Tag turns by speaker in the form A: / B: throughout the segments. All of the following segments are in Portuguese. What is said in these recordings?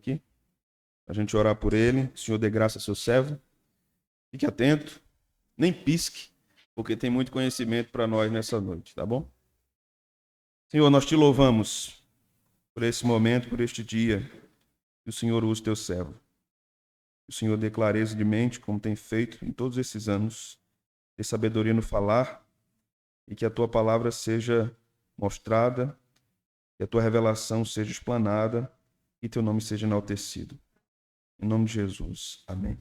A: aqui, a gente orar por ele. O Senhor dê graça ao seu servo. Fique atento, nem pisque, porque tem muito conhecimento para nós nessa noite, tá bom? Senhor, nós te louvamos por esse momento, por este dia, que o Senhor use teu servo. Que o Senhor dê clareza de mente, como tem feito em todos esses anos, dê sabedoria no falar, e que a tua palavra seja mostrada, que a tua revelação seja explanada e teu nome seja enaltecido. Em nome de Jesus. Amém.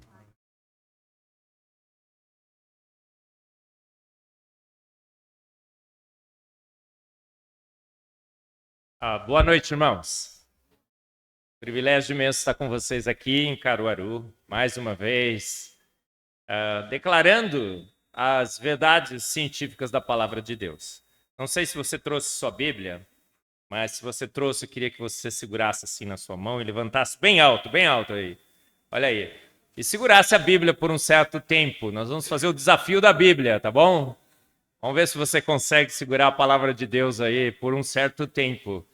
B: Boa noite, irmãos. Privilégio imenso estar com vocês aqui em Caruaru, mais uma vez, declarando as verdades científicas da Palavra de Deus. Não sei se você trouxe sua Bíblia, mas se você trouxe, eu queria que você segurasse assim na sua mão e levantasse bem alto aí. Olha aí. E segurasse a Bíblia por um certo tempo. Nós vamos fazer o desafio da Bíblia, tá bom? Vamos ver se você consegue segurar a Palavra de Deus aí por um certo tempo.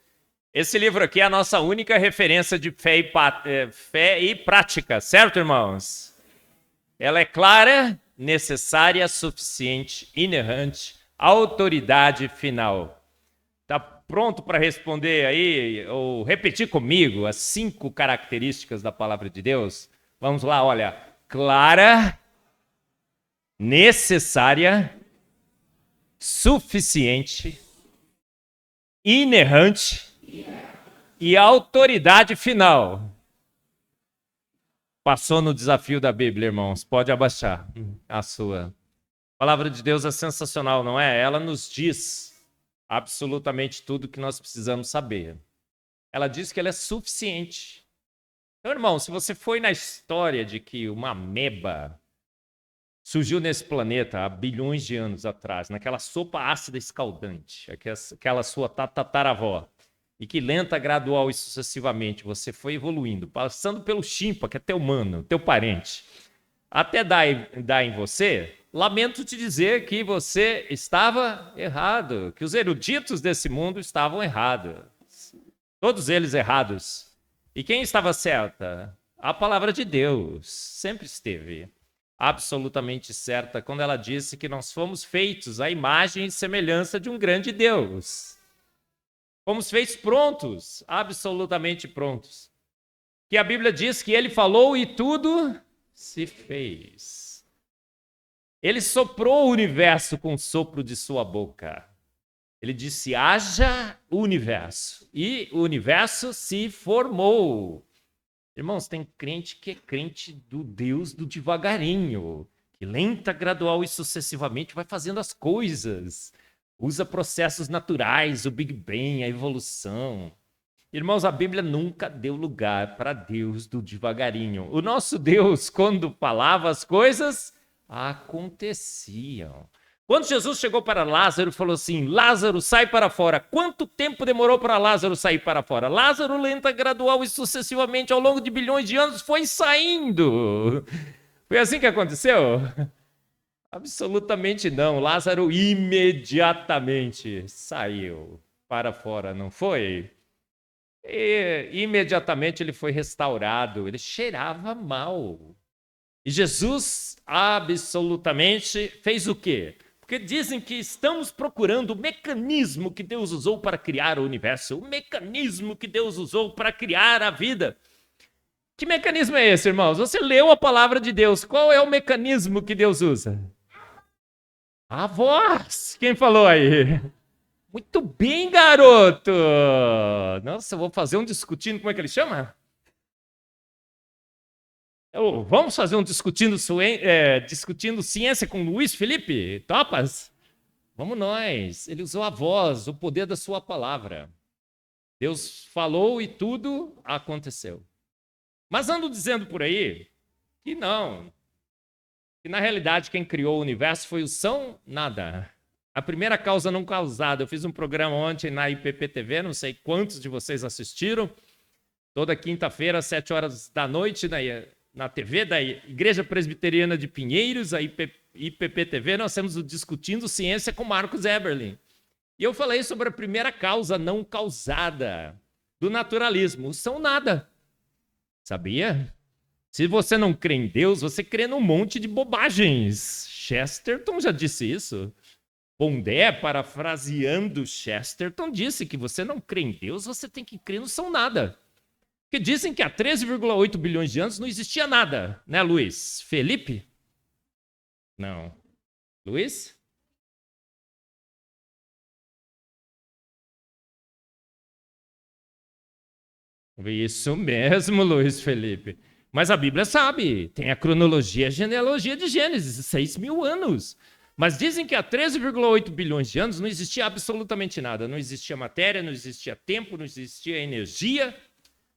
B: Esse livro aqui é a nossa única referência de fé e prática, certo, irmãos? Ela é clara, necessária, suficiente, inerrante, autoridade final. Está pronto para responder aí, ou repetir comigo as 5 características da palavra de Deus? Vamos lá, olha. Clara, necessária, suficiente, inerrante e autoridade final. Passou no desafio da Bíblia, irmãos. Pode abaixar a sua. A palavra de Deus é sensacional, não é? Ela nos diz absolutamente tudo que nós precisamos saber. Ela diz que ela é suficiente. Então, irmão, se você foi na história de que uma ameba surgiu nesse planeta há bilhões de anos atrás, naquela sopa ácida escaldante, aquela sua tataravó, e que lenta, gradual e sucessivamente você foi evoluindo, passando pelo chimpa, que é teu mano, teu parente, até dar em você, lamento te dizer que você estava errado, que os eruditos desse mundo estavam errados. Todos eles errados. E quem estava certa? A palavra de Deus sempre esteve absolutamente certa quando ela disse que nós fomos feitos à imagem e semelhança de um grande Deus. Fomos feitos prontos, absolutamente prontos. Que a Bíblia diz que ele falou e tudo se fez. Ele soprou o universo com o sopro de sua boca. Ele disse, haja o universo. E o universo se formou. Irmãos, tem crente que é crente do Deus do devagarinho, que lenta, gradual e sucessivamente vai fazendo as coisas. Usa processos naturais, o Big Bang, a evolução. Irmãos, a Bíblia nunca deu lugar para Deus do devagarinho. O nosso Deus, quando falava as coisas, aconteciam. Quando Jesus chegou para Lázaro e falou assim, Lázaro, sai para fora. Quanto tempo demorou para Lázaro sair para fora? Lázaro, lenta, gradual e sucessivamente, ao longo de bilhões de anos, foi saindo. Foi assim que aconteceu? Absolutamente não. Lázaro imediatamente saiu para fora, não foi? E imediatamente ele foi restaurado. Ele cheirava mal. E Jesus absolutamente fez o quê? Porque dizem que estamos procurando o mecanismo que Deus usou para criar o universo, o mecanismo que Deus usou para criar a vida. Que mecanismo é esse, irmãos? Você leu a palavra de Deus. Qual é o mecanismo que Deus usa? A voz. Quem falou aí? Muito bem, garoto. Nossa, eu vou fazer um discutindo, como é que ele chama? Vamos fazer um discutindo ciência com Luiz Felipe? Topas? Vamos nós. Ele usou a voz, o poder da sua palavra. Deus falou e tudo aconteceu. Mas ando dizendo por aí que não. Que na realidade quem criou o universo foi o São Nada. A primeira causa não causada. Eu fiz um programa ontem na IPP-TV, não sei quantos de vocês assistiram. Toda quinta-feira, às 7 horas da noite, na TV da Igreja Presbiteriana de Pinheiros, a IPP-TV, nós estamos discutindo ciência com Marcos Eberlin. E eu falei sobre a primeira causa não causada do naturalismo, o São Nada. Sabia? Se você não crê em Deus, você crê num monte de bobagens. Chesterton já disse isso. Pondé, parafraseando Chesterton, disse que você não crê em Deus, você tem que crer no São Nada. Porque dizem que há 13,8 bilhões de anos não existia nada, né, Luiz? Felipe? Não. Luiz? Isso mesmo, Luiz Felipe. Mas a Bíblia sabe, tem a cronologia, a genealogia de Gênesis, 6.000 anos. Mas dizem que há 13,8 bilhões de anos não existia absolutamente nada. Não existia matéria, não existia tempo, não existia energia,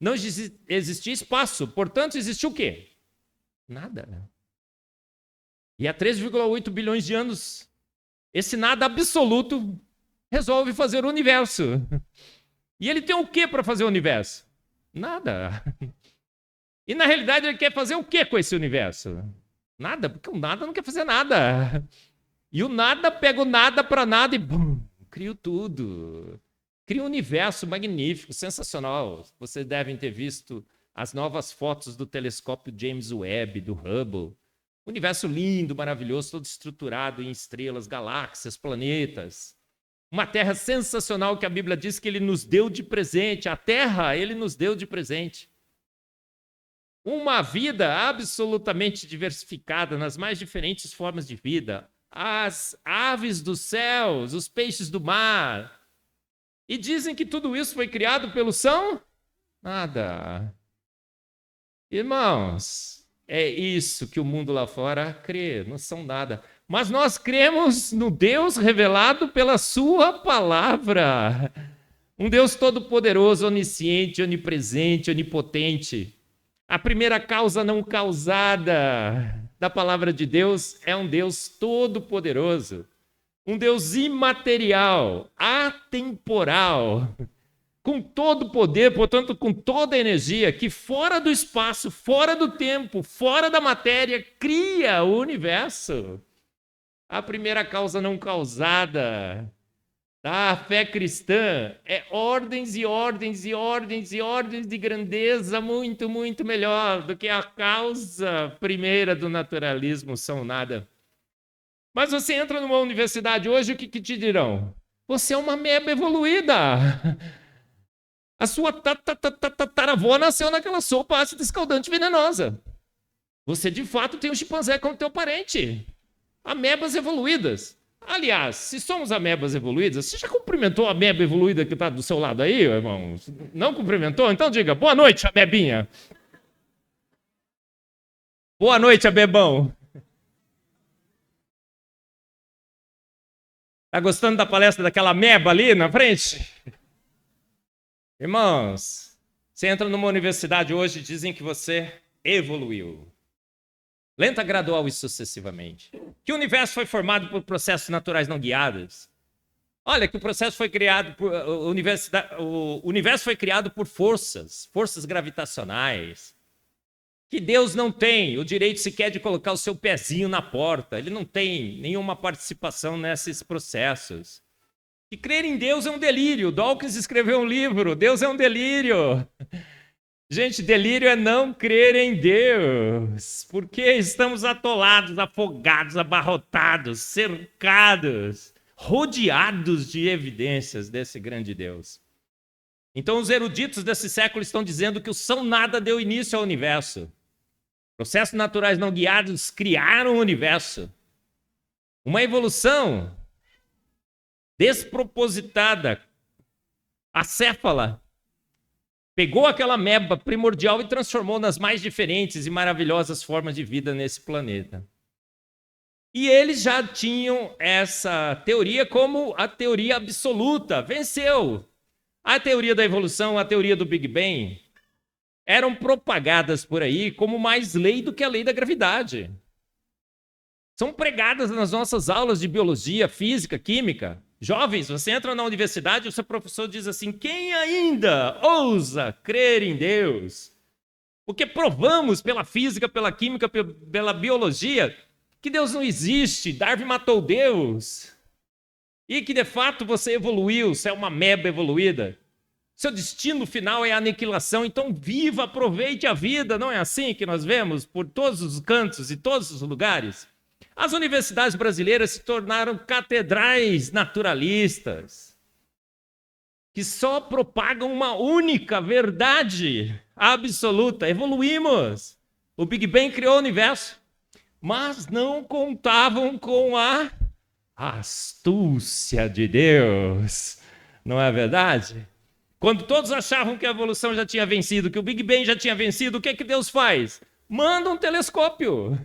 B: não existia espaço. Portanto, existiu o quê? Nada. E há 13,8 bilhões de anos, esse nada absoluto resolve fazer o universo. E ele tem o quê para fazer o universo? Nada. E na realidade ele quer fazer o quê com esse universo? Nada, porque o nada não quer fazer nada. E o nada pega o nada para nada e bum, cria tudo. Cria um universo magnífico, sensacional. Vocês devem ter visto as novas fotos do telescópio James Webb, do Hubble. Universo lindo, maravilhoso, todo estruturado em estrelas, galáxias, planetas. Uma terra sensacional que a Bíblia diz que ele nos deu de presente. A terra, ele nos deu de presente. Uma vida absolutamente diversificada nas mais diferentes formas de vida. As aves dos céus, os peixes do mar. E dizem que tudo isso foi criado pelo São Nada. Irmãos, é isso que o mundo lá fora crê, não são nada. Mas nós cremos no Deus revelado pela sua palavra. Um Deus todo-poderoso, onisciente, onipresente, onipotente. A primeira causa não causada da palavra de Deus é um Deus todo-poderoso. Um Deus imaterial, atemporal, com todo o poder, portanto, com toda a energia, que fora do espaço, fora do tempo, fora da matéria, cria o universo. A primeira causa não causada da fé cristã é ordens e ordens e ordens e ordens de grandeza muito, muito melhor do que a causa primeira do naturalismo, São Nada. Mas você entra numa universidade hoje, o que te dirão? Você é uma ameba evoluída. A sua tataravó nasceu naquela sopa ácida escaldante venenosa. Você, de fato, tem um chimpanzé como teu parente. Amebas evoluídas. Aliás, se somos amebas evoluídas, você já cumprimentou a ameba evoluída que está do seu lado aí, irmão? Não cumprimentou? Então diga, boa noite, amebinha. Boa noite, amebão. Tá gostando da palestra daquela ameba ali na frente? Irmãos, você entra numa universidade hoje e dizem que você evoluiu. Lenta, gradual e sucessivamente. Que o universo foi formado por processos naturais não guiados. Olha, que o processo foi criado por... O universo foi criado por forças gravitacionais. Que Deus não tem o direito sequer de colocar o seu pezinho na porta. Ele não tem nenhuma participação nesses processos. Que crer em Deus é um delírio. Dawkins escreveu um livro, Deus é um delírio. Gente, delírio é não crer em Deus, porque estamos atolados, afogados, abarrotados, cercados, rodeados de evidências desse grande Deus. Então os eruditos desse século estão dizendo que o São Nada deu início ao universo. Processos naturais não guiados criaram o universo. Uma evolução despropositada, acéfala, pegou aquela ameba primordial e transformou nas mais diferentes e maravilhosas formas de vida nesse planeta. E eles já tinham essa teoria como a teoria absoluta. Venceu. A teoria da evolução, a teoria do Big Bang, eram propagadas por aí como mais lei do que a lei da gravidade. São pregadas nas nossas aulas de biologia, física, química. Jovens, você entra na universidade e o seu professor diz assim: quem ainda ousa crer em Deus? Porque provamos pela física, pela química, pela biologia, que Deus não existe, Darwin matou Deus. E que de fato você evoluiu, você é uma ameba evoluída. Seu destino final é a aniquilação, então viva, aproveite a vida. Não é assim que nós vemos por todos os cantos e todos os lugares? As universidades brasileiras se tornaram catedrais naturalistas, que só propagam uma única verdade absoluta. Evoluímos. O Big Bang criou o universo, mas não contavam com a astúcia de Deus. Não é verdade? Quando todos achavam que a evolução já tinha vencido, que o Big Bang já tinha vencido, o que é que Deus faz? Manda um telescópio.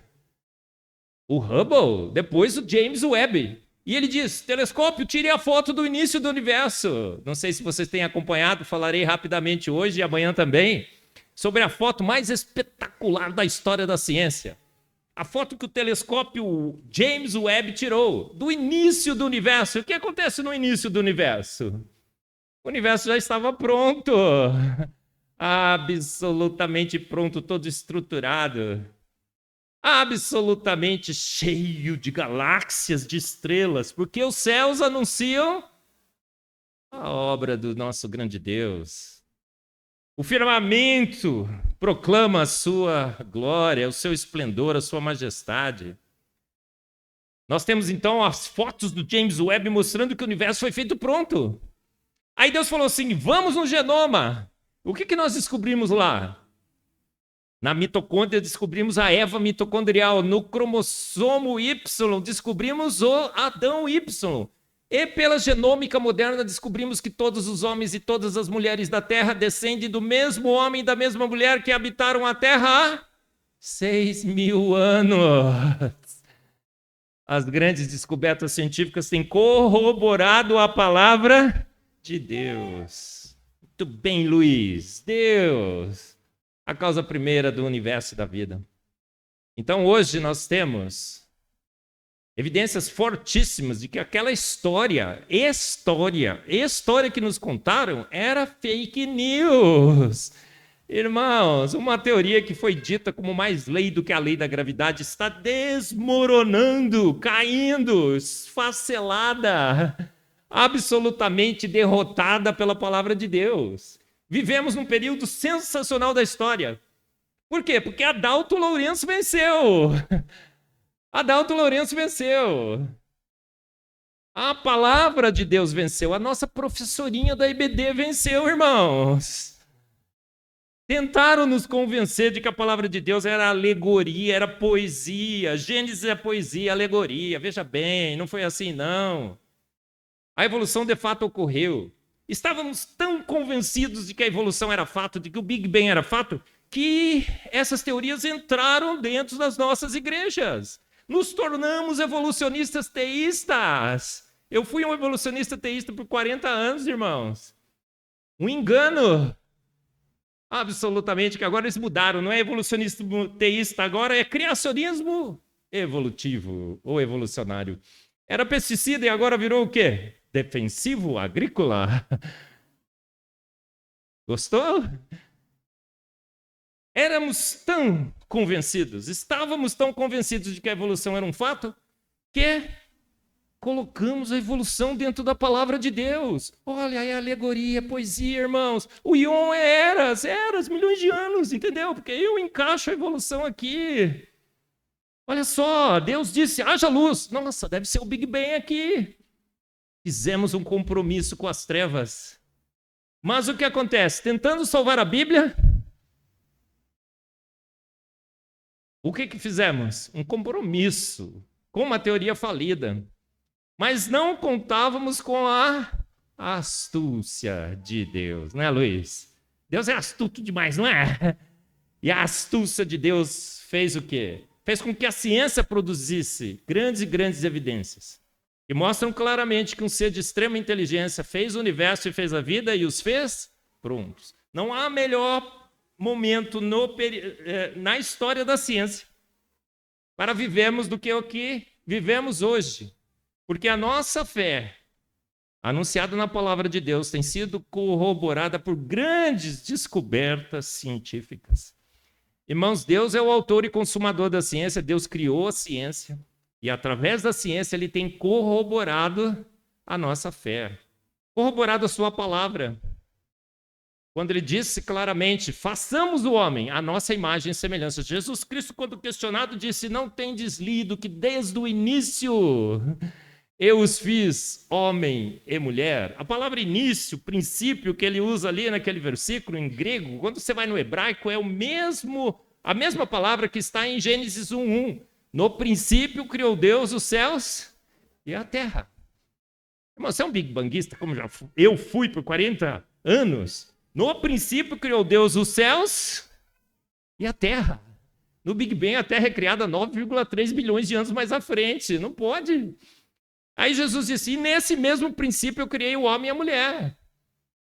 B: O Hubble, depois o James Webb. E ele diz, telescópio, tire a foto do início do universo. Não sei se vocês têm acompanhado, falarei rapidamente hoje e amanhã também, sobre a foto mais espetacular da história da ciência. A foto que o telescópio James Webb tirou do início do universo. O que acontece no início do universo? O universo já estava pronto, absolutamente pronto, todo estruturado, absolutamente cheio de galáxias, de estrelas, porque os céus anunciam a obra do nosso grande Deus. O firmamento proclama a sua glória, o seu esplendor, a sua majestade. Nós temos então as fotos do James Webb mostrando que o universo foi feito pronto. Aí Deus falou assim, vamos no genoma. O que nós descobrimos lá? Na mitocôndria descobrimos a Eva mitocondrial. No cromossomo Y descobrimos o Adão Y. E pela genômica moderna descobrimos que todos os homens e todas as mulheres da Terra descendem do mesmo homem e da mesma mulher que habitaram a Terra há 6.000 anos. As grandes descobertas científicas têm corroborado a palavra de Deus. Muito bem, Luiz. Deus, a causa primeira do universo e da vida. Então, hoje nós temos evidências fortíssimas de que aquela história que nos contaram era fake news. Irmãos, uma teoria que foi dita como mais lei do que a lei da gravidade está desmoronando, caindo, esfacelada, absolutamente derrotada pela palavra de Deus. Vivemos num período sensacional da história. Por quê? Porque Adalto Lourenço venceu. Adalto Lourenço venceu. A palavra de Deus venceu. A nossa professorinha da IBD venceu, irmãos. Tentaram nos convencer de que a palavra de Deus era alegoria, era poesia. Gênesis é poesia, alegoria. Veja bem, não foi assim, não. A evolução de fato ocorreu. Estávamos tão convencidos de que a evolução era fato, de que o Big Bang era fato, que essas teorias entraram dentro das nossas igrejas. Nos tornamos evolucionistas teístas. Eu fui um evolucionista teísta por 40 anos, irmãos. Um engano. Absolutamente, que agora eles mudaram. Não é evolucionismo teísta, agora é criacionismo evolutivo ou evolucionário. Era pesticida e agora virou o quê? Defensivo agrícola. Gostou? Éramos tão convencidos, estávamos tão convencidos de que a evolução era um fato, que colocamos a evolução dentro da palavra de Deus. Olha, é alegoria, poesia, irmãos. O Ion é eras, milhões de anos, entendeu? Porque eu encaixo a evolução aqui. Olha só, Deus disse, haja luz. Nossa, deve ser o Big Bang aqui. Fizemos um compromisso com as trevas. Mas o que acontece? Tentando salvar a Bíblia, o que fizemos? Um compromisso com uma teoria falida. Mas não contávamos com a astúcia de Deus, não é, Luiz? Deus é astuto demais, não é? E a astúcia de Deus fez o quê? Fez com que a ciência produzisse grandes e grandes evidências que mostram claramente que um ser de extrema inteligência fez o universo e fez a vida e os fez prontos. Não há melhor momento na história da ciência para vivermos do que o que vivemos hoje. Porque a nossa fé, anunciada na palavra de Deus, tem sido corroborada por grandes descobertas científicas. Irmãos, Deus é o autor e consumador da ciência, Deus criou a ciência, e através da ciência ele tem corroborado a nossa fé, corroborado a sua palavra. quando ele disse claramente, façamos o homem a nossa imagem e semelhança. Jesus Cristo, quando questionado, disse, não tendes lido que desde o início eu os fiz homem e mulher. A palavra início, princípio, que ele usa ali naquele versículo em grego, quando você vai no hebraico, é a mesma palavra que está em Gênesis 1:1. No princípio criou Deus os céus e a terra. Irmão, você é um big banguista, como eu fui por 40 anos. No princípio criou Deus os céus e a terra. No Big Bang, a Terra é criada 9,3 bilhões de anos mais à frente. Não pode. Aí Jesus disse, e nesse mesmo princípio eu criei o homem e a mulher.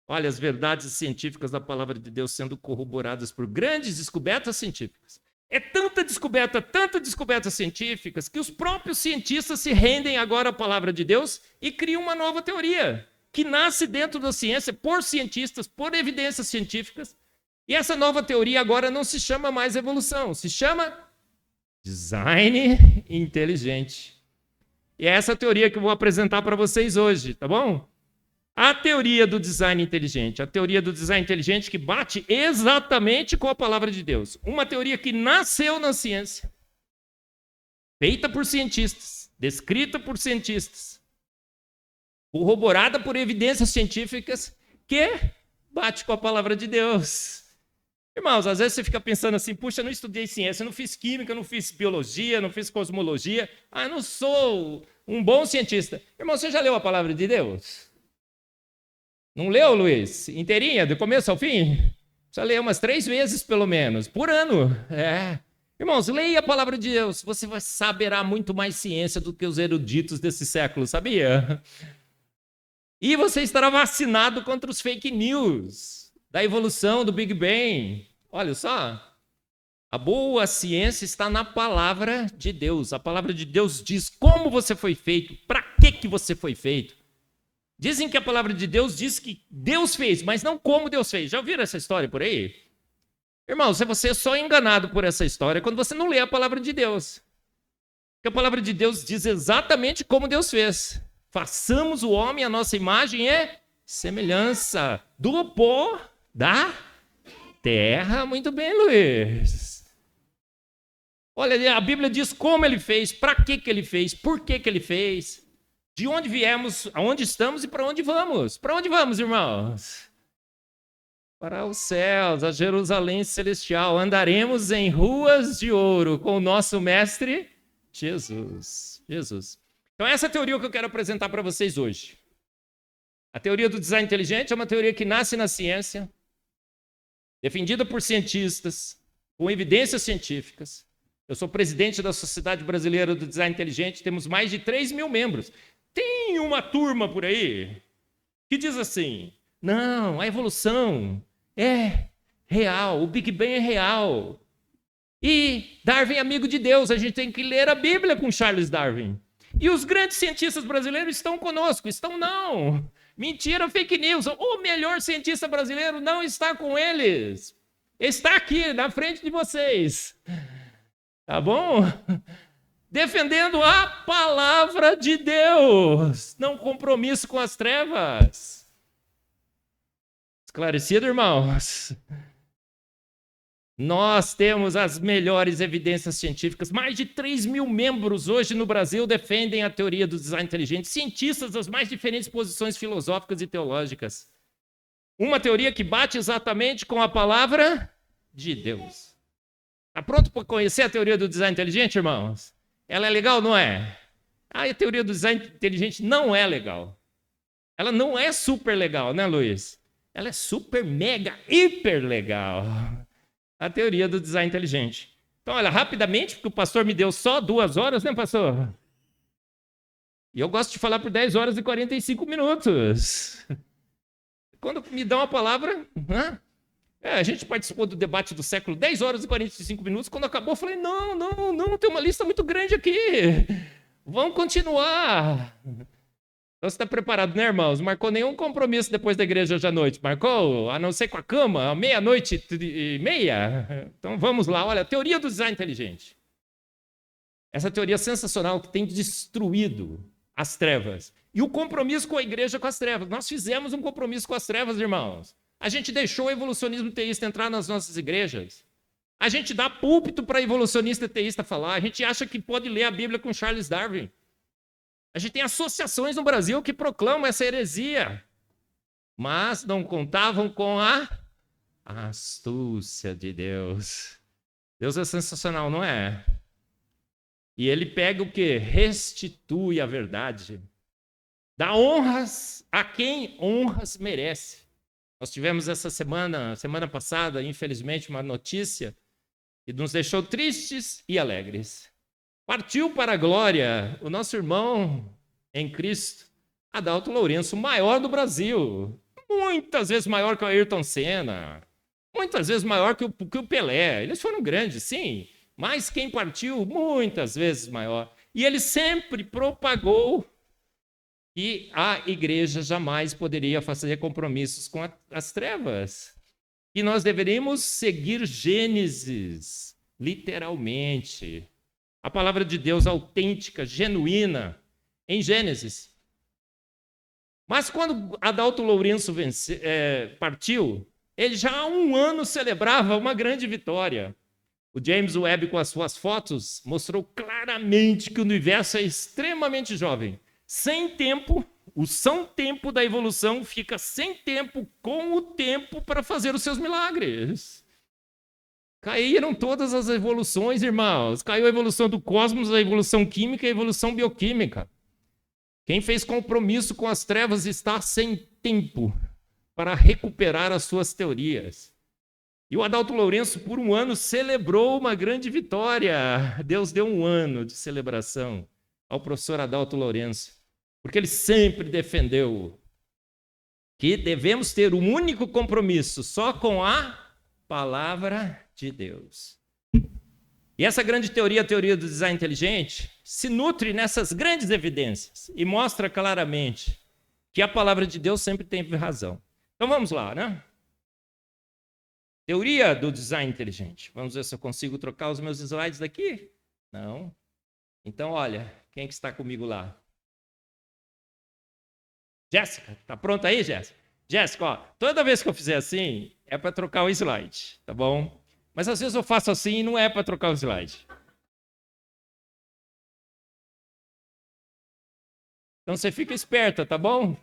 B: Olha, as verdades científicas da palavra de Deus sendo corroboradas por grandes descobertas científicas. É tanta descoberta científicas, que os próprios cientistas se rendem agora à palavra de Deus e criam uma nova teoria, que nasce dentro da ciência, por cientistas, por evidências científicas. E essa nova teoria agora não se chama mais evolução, se chama design inteligente. E é essa teoria que eu vou apresentar para vocês hoje, tá bom? A teoria do design inteligente. A teoria do design inteligente que bate exatamente com a palavra de Deus. Uma teoria que nasceu na ciência, feita por cientistas, descrita por cientistas, corroborada por evidências científicas, que bate com a palavra de Deus. Irmãos, às vezes você fica pensando assim, puxa, eu não estudei ciência, eu não fiz química, eu não fiz biologia, não fiz cosmologia, eu não sou um bom cientista. Irmão, você já leu a palavra de Deus? Não leu, Luiz? Inteirinha, do começo ao fim? Precisa ler umas 3 vezes, pelo menos, por ano. Irmãos, leia a palavra de Deus, você saberá muito mais ciência do que os eruditos desse século, sabia? E você estará vacinado contra os fake news da evolução do Big Bang. Olha só, a boa ciência está na palavra de Deus. A palavra de Deus diz como você foi feito, para que você foi feito. Dizem que a palavra de Deus diz que Deus fez, mas não como Deus fez. Já ouviram essa história por aí? Irmão, você é só enganado por essa história quando você não lê a palavra de Deus. Porque a palavra de Deus diz exatamente como Deus fez. Façamos o homem a nossa imagem e semelhança do pó da terra. Muito bem, Luiz. Olha, a Bíblia diz como ele fez, para que ele fez, por que ele fez, de onde viemos, aonde estamos e para onde vamos. Para onde vamos, irmãos? Para os céus, a Jerusalém celestial. Andaremos em ruas de ouro com o nosso mestre Jesus. Então, essa é a teoria que eu quero apresentar para vocês hoje. A teoria do design inteligente é uma teoria que nasce na ciência, defendida por cientistas, com evidências científicas. Eu sou presidente da Sociedade Brasileira do Design Inteligente, temos mais de 3 mil membros. Tem uma turma por aí que diz assim, não, a evolução é real, o Big Bang é real. E Darwin é amigo de Deus, a gente tem que ler a Bíblia com Charles Darwin. E os grandes cientistas brasileiros estão conosco, estão não. Mentira, fake news. O melhor cientista brasileiro não está com eles. Está aqui, na frente de vocês. Tá bom? Defendendo a palavra de Deus. Não compromisso com as trevas. Esclarecido, irmãos? Nós temos as melhores evidências científicas. Mais de 3 mil membros hoje no Brasil defendem a teoria do design inteligente. Cientistas das mais diferentes posições filosóficas e teológicas. Uma teoria que bate exatamente com a palavra de Deus. Está pronto para conhecer a teoria do design inteligente, irmãos? Ela é legal, não é? A teoria do design inteligente não é legal. Ela não é super legal, né, Luiz? Ela é super, mega, hiper legal. A teoria do design inteligente. Então, olha, rapidamente, porque o pastor me deu só 2 horas, né, pastor? E eu gosto de falar por 10 horas e 45 minutos. Quando me dão uma palavra, a gente participou do debate do século 10 horas e 45 minutos. Quando acabou, eu falei, não, tem uma lista muito grande aqui. Vamos continuar. Então você está preparado, né, irmãos? Não marcou nenhum compromisso depois da igreja hoje à noite. Marcou? A não ser com a cama, 00:30. Então vamos lá. Olha, a teoria do design inteligente. Essa teoria sensacional que tem destruído as trevas. E o compromisso com a igreja com as trevas. Nós fizemos um compromisso com as trevas, irmãos. A gente deixou o evolucionismo teísta entrar nas nossas igrejas. A gente dá púlpito para evolucionista teísta falar. A gente acha que pode ler a Bíblia com Charles Darwin. A gente tem associações no Brasil que proclamam essa heresia. Mas não contavam com a astúcia de Deus. Deus é sensacional, não é? E ele pega o quê? Restitui a verdade. Dá honras a quem honras merece. Nós tivemos essa semana passada, infelizmente, uma notícia que nos deixou tristes e alegres. Partiu para a glória o nosso irmão em Cristo, Adalto Lourenço, o maior do Brasil. Muitas vezes maior que o Ayrton Senna. Muitas vezes maior que o Pelé. Eles foram grandes, sim. Mas quem partiu, muitas vezes maior. E ele sempre propagou que a igreja jamais poderia fazer compromissos com as trevas. E nós deveríamos seguir Gênesis, literalmente. A palavra de Deus autêntica, genuína, em Gênesis. Mas quando Adalto Lourenço partiu, ele já há um ano celebrava uma grande vitória. O James Webb, com as suas fotos, mostrou claramente que o universo é extremamente jovem. Sem tempo, o São Tempo da evolução fica sem tempo com o tempo para fazer os seus milagres. Caíram todas as evoluções, irmãos. Caiu a evolução do cosmos, a evolução química e a evolução bioquímica. Quem fez compromisso com as trevas está sem tempo para recuperar as suas teorias. E o Adalto Lourenço, por um ano, celebrou uma grande vitória. Deus deu um ano de celebração ao professor Adalto Lourenço, porque ele sempre defendeu que devemos ter um único compromisso só com a palavra de Deus. E essa grande teoria, a teoria do design inteligente, se nutre nessas grandes evidências e mostra claramente que a palavra de Deus sempre teve razão. Então vamos lá, né? Teoria do design inteligente. Vamos ver se eu consigo trocar os meus slides daqui? Não. Então, olha, quem que está comigo lá? Jéssica, tá pronta aí, Jéssica? Jéssica, ó, toda vez que eu fizer assim, é para trocar o slide, tá bom? Mas às vezes eu faço assim e não é para trocar o slide. Então você fica esperta, tá bom?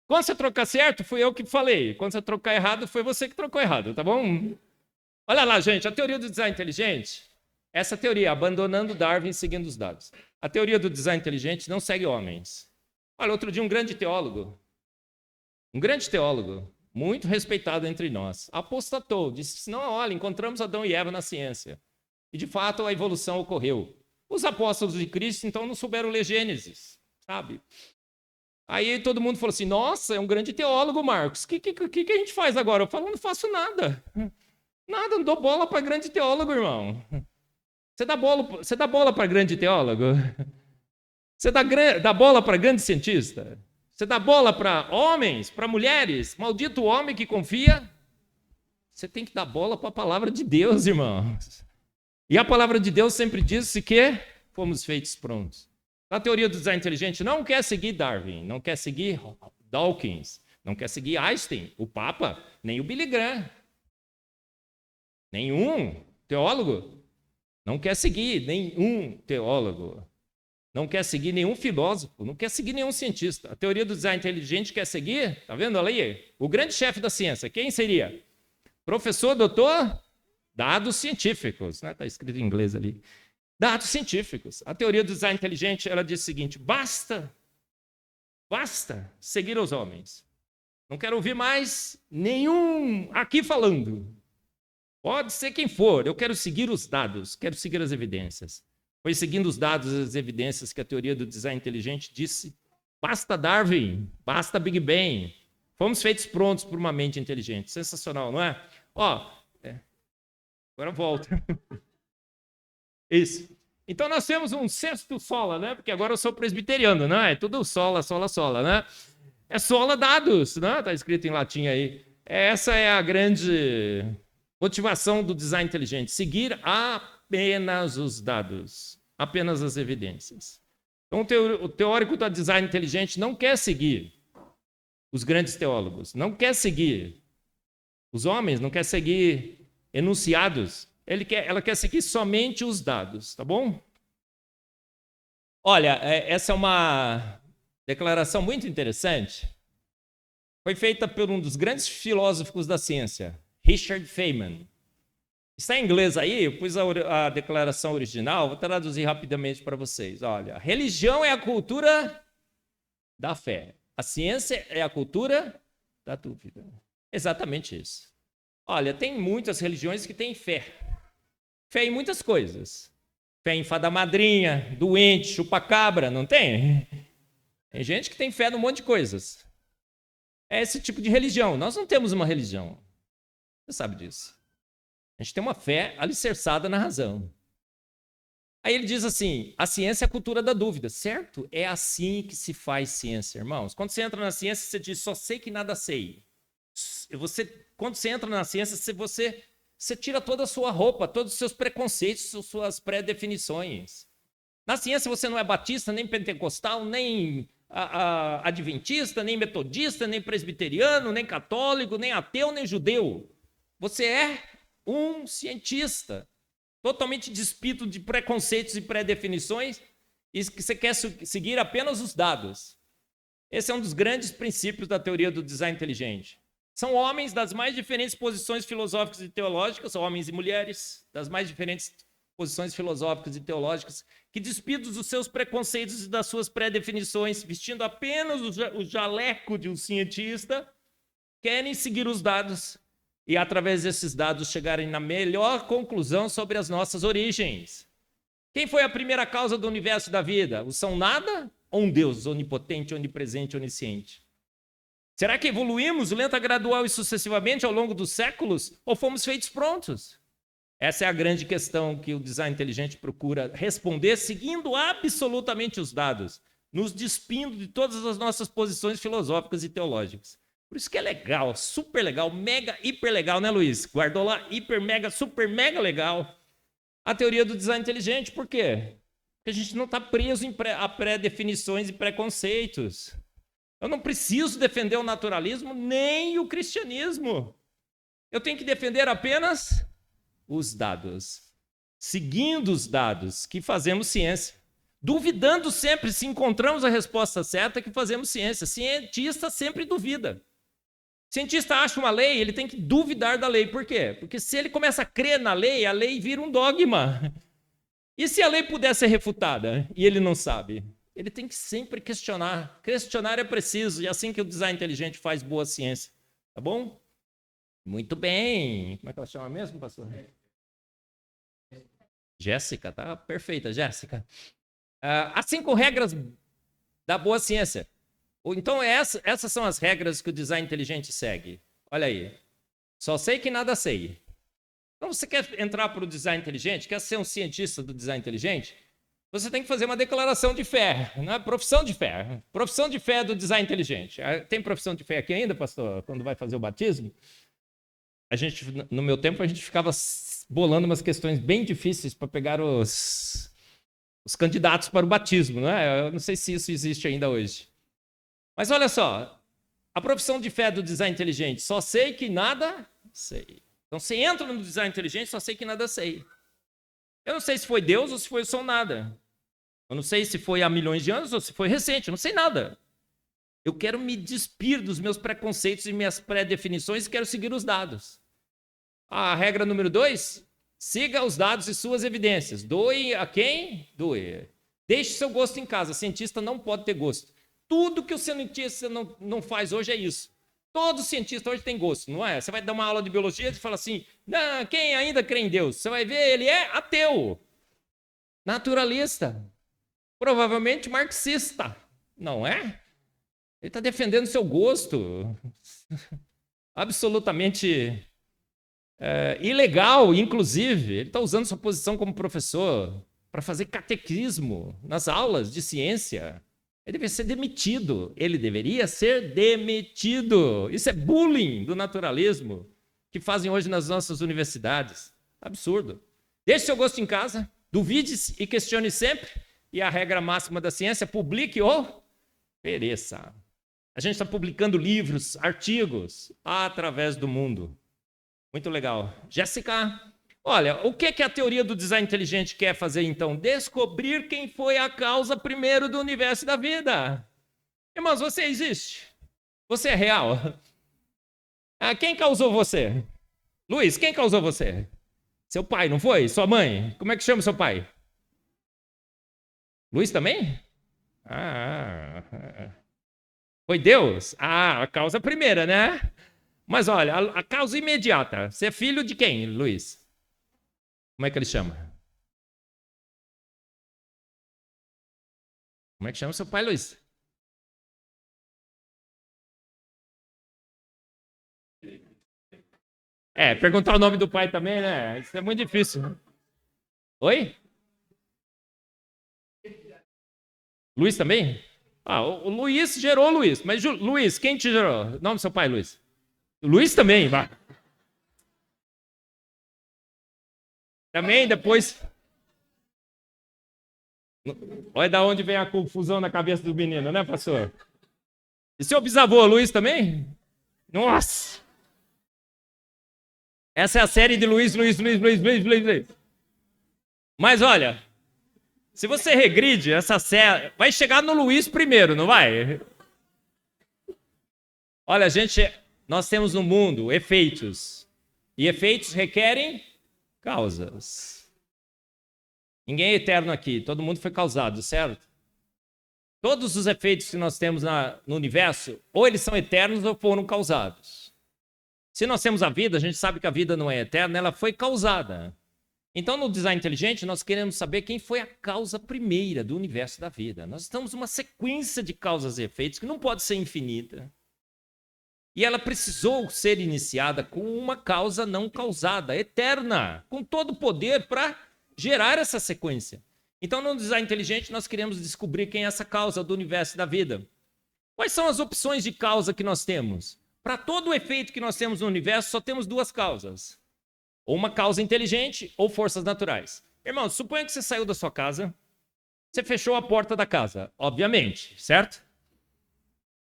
B: Quando você trocar certo, fui eu que falei. Quando você trocar errado, foi você que trocou errado, tá bom? Olha lá, gente, a teoria do design inteligente, essa teoria, abandonando Darwin e seguindo os dados. A teoria do design inteligente não segue homens. Olha, outro dia um grande teólogo, muito respeitado entre nós, apostatou, disse, não, olha, encontramos Adão e Eva na ciência. E, de fato, a evolução ocorreu. Os apóstolos de Cristo, então, não souberam ler Gênesis, sabe? Aí todo mundo falou assim, nossa, é um grande teólogo, Marcos. O que a gente faz agora? Eu falo, não faço nada. Nada, não dou bola para grande teólogo, irmão. Você dá bola para grande teólogo? Você dá bola para grande cientista? Você dá bola para homens, para mulheres? Maldito homem que confia. Você tem que dar bola para a palavra de Deus, irmãos. E a palavra de Deus sempre disse que fomos feitos prontos. A teoria do design inteligente não quer seguir Darwin, não quer seguir Dawkins, não quer seguir Einstein, o Papa, nem o Billy Graham. Nenhum teólogo não quer seguir nenhum teólogo. Não quer seguir nenhum filósofo, não quer seguir nenhum cientista. A teoria do design inteligente quer seguir, tá vendo ali? O grande chefe da ciência, quem seria? Professor, doutor, dados científicos, né? Tá escrito em inglês ali. Dados científicos. A teoria do design inteligente, ela diz o seguinte, basta seguir os homens. Não quero ouvir mais nenhum aqui falando. Pode ser quem for, eu quero seguir os dados, quero seguir as evidências. Foi seguindo os dados e as evidências que a teoria do design inteligente disse, basta Darwin, basta Big Bang. Fomos feitos prontos por uma mente inteligente. Sensacional, não é? Agora volta. Isso. Então nós temos um sexto sola, né? Porque agora eu sou presbiteriano, né? É tudo sola, né? É sola dados, né? Tá escrito em latim aí. Essa é a grande motivação do design inteligente, seguir apenas os dados, apenas as evidências. Então o teórico do design inteligente não quer seguir os grandes teólogos. Não quer seguir os homens, não quer seguir enunciados. Ela quer seguir somente os dados, tá bom? Olha, essa é uma declaração muito interessante. Foi feita por um dos grandes filósofos da ciência, Richard Feynman. Está em inglês aí, eu pus a declaração original, vou traduzir rapidamente para vocês. Olha, a religião é a cultura da fé. A ciência é a cultura da dúvida. Exatamente isso. Olha, tem muitas religiões que têm fé. Fé em muitas coisas. Fé em fada madrinha, doente, chupa-cabra, não tem? Tem gente que tem fé num monte de coisas. É esse tipo de religião. Nós não temos uma religião. Você sabe disso. A gente tem uma fé alicerçada na razão. Aí ele diz assim, a ciência é a cultura da dúvida. Certo? É assim que se faz ciência, irmãos. Quando você entra na ciência, você diz, só sei que nada sei. Quando você entra na ciência, você tira toda a sua roupa, todos os seus preconceitos, suas pré-definições. Na ciência você não é batista, nem pentecostal, nem adventista, nem metodista, nem presbiteriano, nem católico, nem ateu, nem judeu. Você é um cientista, totalmente despido de preconceitos e pré-definições, e que você quer seguir apenas os dados. Esse é um dos grandes princípios da teoria do design inteligente. São homens das mais diferentes posições filosóficas e teológicas, homens e mulheres, das mais diferentes posições filosóficas e teológicas, que despidos dos seus preconceitos e das suas pré-definições, vestindo apenas o jaleco de um cientista, querem seguir os dados e, através desses dados, chegarem na melhor conclusão sobre as nossas origens. Quem foi a primeira causa do universo e da vida? O são nada ou um Deus onipotente, onipresente, onisciente? Será que evoluímos lenta, gradual e sucessivamente ao longo dos séculos? Ou fomos feitos prontos? Essa é a grande questão que o design inteligente procura responder, seguindo absolutamente os dados, nos despindo de todas as nossas posições filosóficas e teológicas. Por isso que é legal, super legal, mega, hiper legal, né, Luiz? Guardou lá, hiper, mega, super, mega legal. A teoria do design inteligente, por quê? Porque a gente não está preso a pré-definições e preconceitos. Eu não preciso defender o naturalismo nem o cristianismo. Eu tenho que defender apenas os dados. Seguindo os dados, que fazemos ciência. Duvidando sempre, se encontramos a resposta certa, que fazemos ciência. Cientista sempre duvida. Cientista acha uma lei, ele tem que duvidar da lei. Por quê? Porque se ele começa a crer na lei, a lei vira um dogma. E se a lei puder ser refutada e ele não sabe? Ele tem que sempre questionar. Questionar é preciso, e é assim que o design inteligente faz boa ciência. Tá bom? Muito bem. Como é que ela chama mesmo, pastor? Jéssica, tá perfeita, Jéssica. As 5 regras da boa ciência. Então, essas são as regras que o design inteligente segue. Olha aí. Só sei que nada sei. Então, você quer entrar para o design inteligente, quer ser um cientista do design inteligente, você tem que fazer uma declaração de fé, né? Profissão de fé. Profissão de fé do design inteligente. Tem profissão de fé aqui ainda, pastor, quando vai fazer o batismo? No meu tempo, a gente ficava bolando umas questões bem difíceis para pegar os candidatos para o batismo, né? Eu não sei se isso existe ainda hoje. Mas olha só, a profissão de fé do design inteligente, só sei que nada sei. Então, você entra no design inteligente, só sei que nada sei. Eu não sei se foi Deus ou se foi o sou nada. Eu não sei se foi há milhões de anos ou se foi recente, eu não sei nada. Eu quero me despir dos meus preconceitos e minhas pré-definições e quero seguir os dados. A regra número 2, siga os dados e suas evidências. Doe a quem? Doe. Deixe seu gosto em casa. Cientista não pode ter gosto. Tudo que o cientista não faz hoje é isso. Todo cientista hoje tem gosto, não é? Você vai dar uma aula de biologia e fala assim, não, quem ainda crê em Deus? Você vai ver, ele é ateu, naturalista, provavelmente marxista, não é? Ele está defendendo seu gosto, absolutamente ilegal, inclusive. Ele está usando sua posição como professor para fazer catequismo nas aulas de ciência. Ele deveria ser demitido. Ele deveria ser demitido. Isso é bullying do naturalismo que fazem hoje nas nossas universidades. Absurdo. Deixe seu gosto em casa, duvide e questione sempre. E a regra máxima da ciência, publique ou pereça. A gente está publicando livros, artigos através do mundo. Muito legal. Jéssica, olha, o que a teoria do design inteligente quer fazer então? Descobrir quem foi a causa primeiro do universo e da vida. Irmãos, você existe. Você é real. Quem causou você? Luiz, quem causou você? Seu pai, não foi? Sua mãe? Como é que chama seu pai? Luiz também? Foi Deus? A causa primeira, né? Mas olha, a causa imediata. Você é filho de quem, Luiz? Como é que ele chama? Como é que chama seu pai, Luiz? Perguntar o nome do pai também, né? Isso é muito difícil. Oi? Luiz também? O Luiz gerou o Luiz. Mas, Luiz, quem te gerou? O nome do seu pai, Luiz? Luiz também, vai. Também, depois... Olha da onde vem a confusão na cabeça do menino, né, pastor? E seu bisavô, Luiz também? Nossa! Essa é a série de Luiz. Mas olha, se você regride essa série, vai chegar no Luiz primeiro, não vai? Olha, nós temos no mundo efeitos. E efeitos requerem causas. Ninguém é eterno aqui, todo mundo foi causado, certo? Todos os efeitos que nós temos no universo, ou eles são eternos ou foram causados. Se nós temos a vida, a gente sabe que a vida não é eterna, ela foi causada. Então, no design inteligente, nós queremos saber quem foi a causa primeira do universo da vida. Nós estamos numa sequência de causas e efeitos que não pode ser infinita. E ela precisou ser iniciada com uma causa não causada, eterna, com todo o poder para gerar essa sequência. Então, no design inteligente, nós queremos descobrir quem é essa causa do universo da vida. Quais são as opções de causa que nós temos? Para todo o efeito que nós temos no universo, só temos duas causas. Ou uma causa inteligente ou forças naturais. Irmão, suponha que você saiu da sua casa, você fechou a porta da casa, obviamente, certo?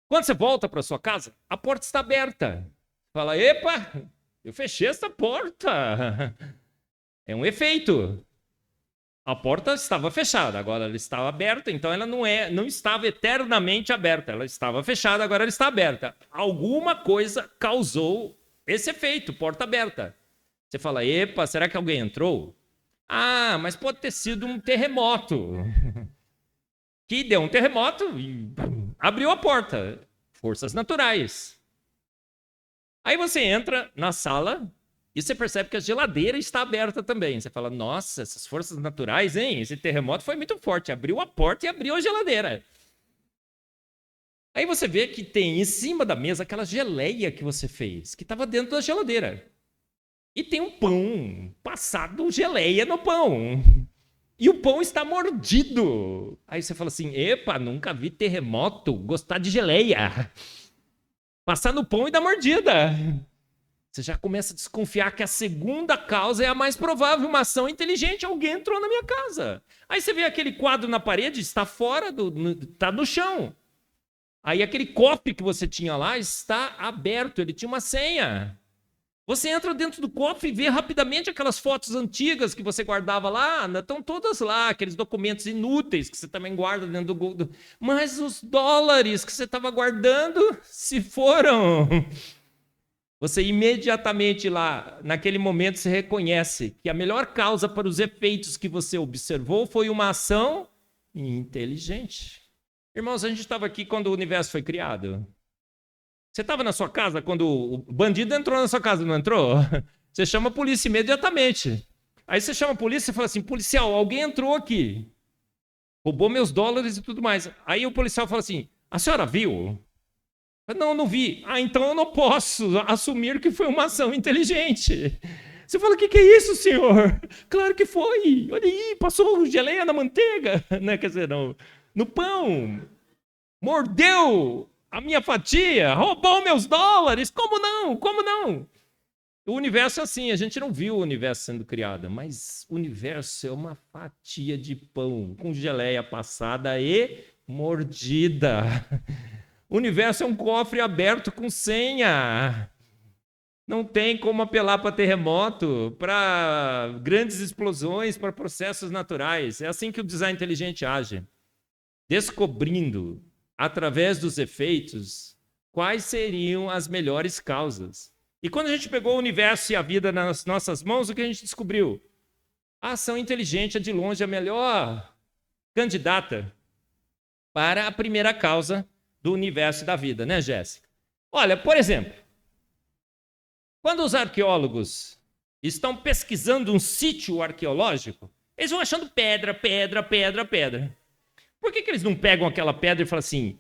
B: Quando você volta para sua casa, a porta está aberta. Fala, epa, eu fechei essa porta. É um efeito. A porta estava fechada, agora ela estava aberta, então ela não estava eternamente aberta, ela estava fechada, agora ela está aberta. Alguma coisa causou esse efeito, porta aberta. Você fala, epa, será que alguém entrou? Mas pode ter sido um terremoto. Que deu um terremoto e abriu a porta. Forças naturais. Aí você entra na sala e você percebe que a geladeira está aberta também. Você fala, nossa, essas forças naturais, hein? Esse terremoto foi muito forte. Abriu a porta e abriu a geladeira. Aí você vê que tem em cima da mesa aquela geleia que você fez, que estava dentro da geladeira. E tem um pão, passado geleia no pão. E o pão está mordido. Aí você fala assim, epa, nunca vi terremoto gostar de geleia. Passar no pão e dar mordida. Você já começa a desconfiar que a segunda causa é a mais provável, uma ação inteligente. Alguém entrou na minha casa. Aí você vê aquele quadro na parede, está fora, está no chão. Aí aquele cofre que você tinha lá está aberto, ele tinha uma senha. Você entra dentro do cofre e vê rapidamente aquelas fotos antigas que você guardava lá, estão todas lá, aqueles documentos inúteis que você também guarda dentro do... Mas os dólares que você estava guardando se foram. Você imediatamente lá, naquele momento, se reconhece que a melhor causa para os efeitos que você observou foi uma ação inteligente. Irmãos, a gente estava aqui quando o universo foi criado. Você estava na sua casa quando o bandido entrou na sua casa, não entrou? Você chama a polícia imediatamente. Aí você chama a polícia e fala assim, policial, alguém entrou aqui. Roubou meus dólares e tudo mais. Aí o policial fala assim, a senhora viu? Não, não vi. Então eu não posso assumir que foi uma ação inteligente. Você fala, o que é isso, senhor? Claro que foi. Olha aí, passou geleia na manteiga. Né? Quer dizer, no pão. Mordeu a minha fatia, roubou meus dólares, como não? Como não? O universo é assim, a gente não viu o universo sendo criado, mas o universo é uma fatia de pão com geleia passada e mordida. O O universo é um cofre aberto com senha. Não tem como apelar para terremoto, para grandes explosões, para processos naturais. É assim que o design inteligente age. Descobrindo, através dos efeitos, quais seriam as melhores causas. E quando a gente pegou o universo e a vida nas nossas mãos, o que a gente descobriu? A ação inteligente é de longe a melhor candidata para a primeira causa do universo e da vida, né, Jéssica? Olha, por exemplo, quando os arqueólogos estão pesquisando um sítio arqueológico, eles vão achando pedra, pedra, pedra, pedra. Por que eles não pegam aquela pedra e falam assim,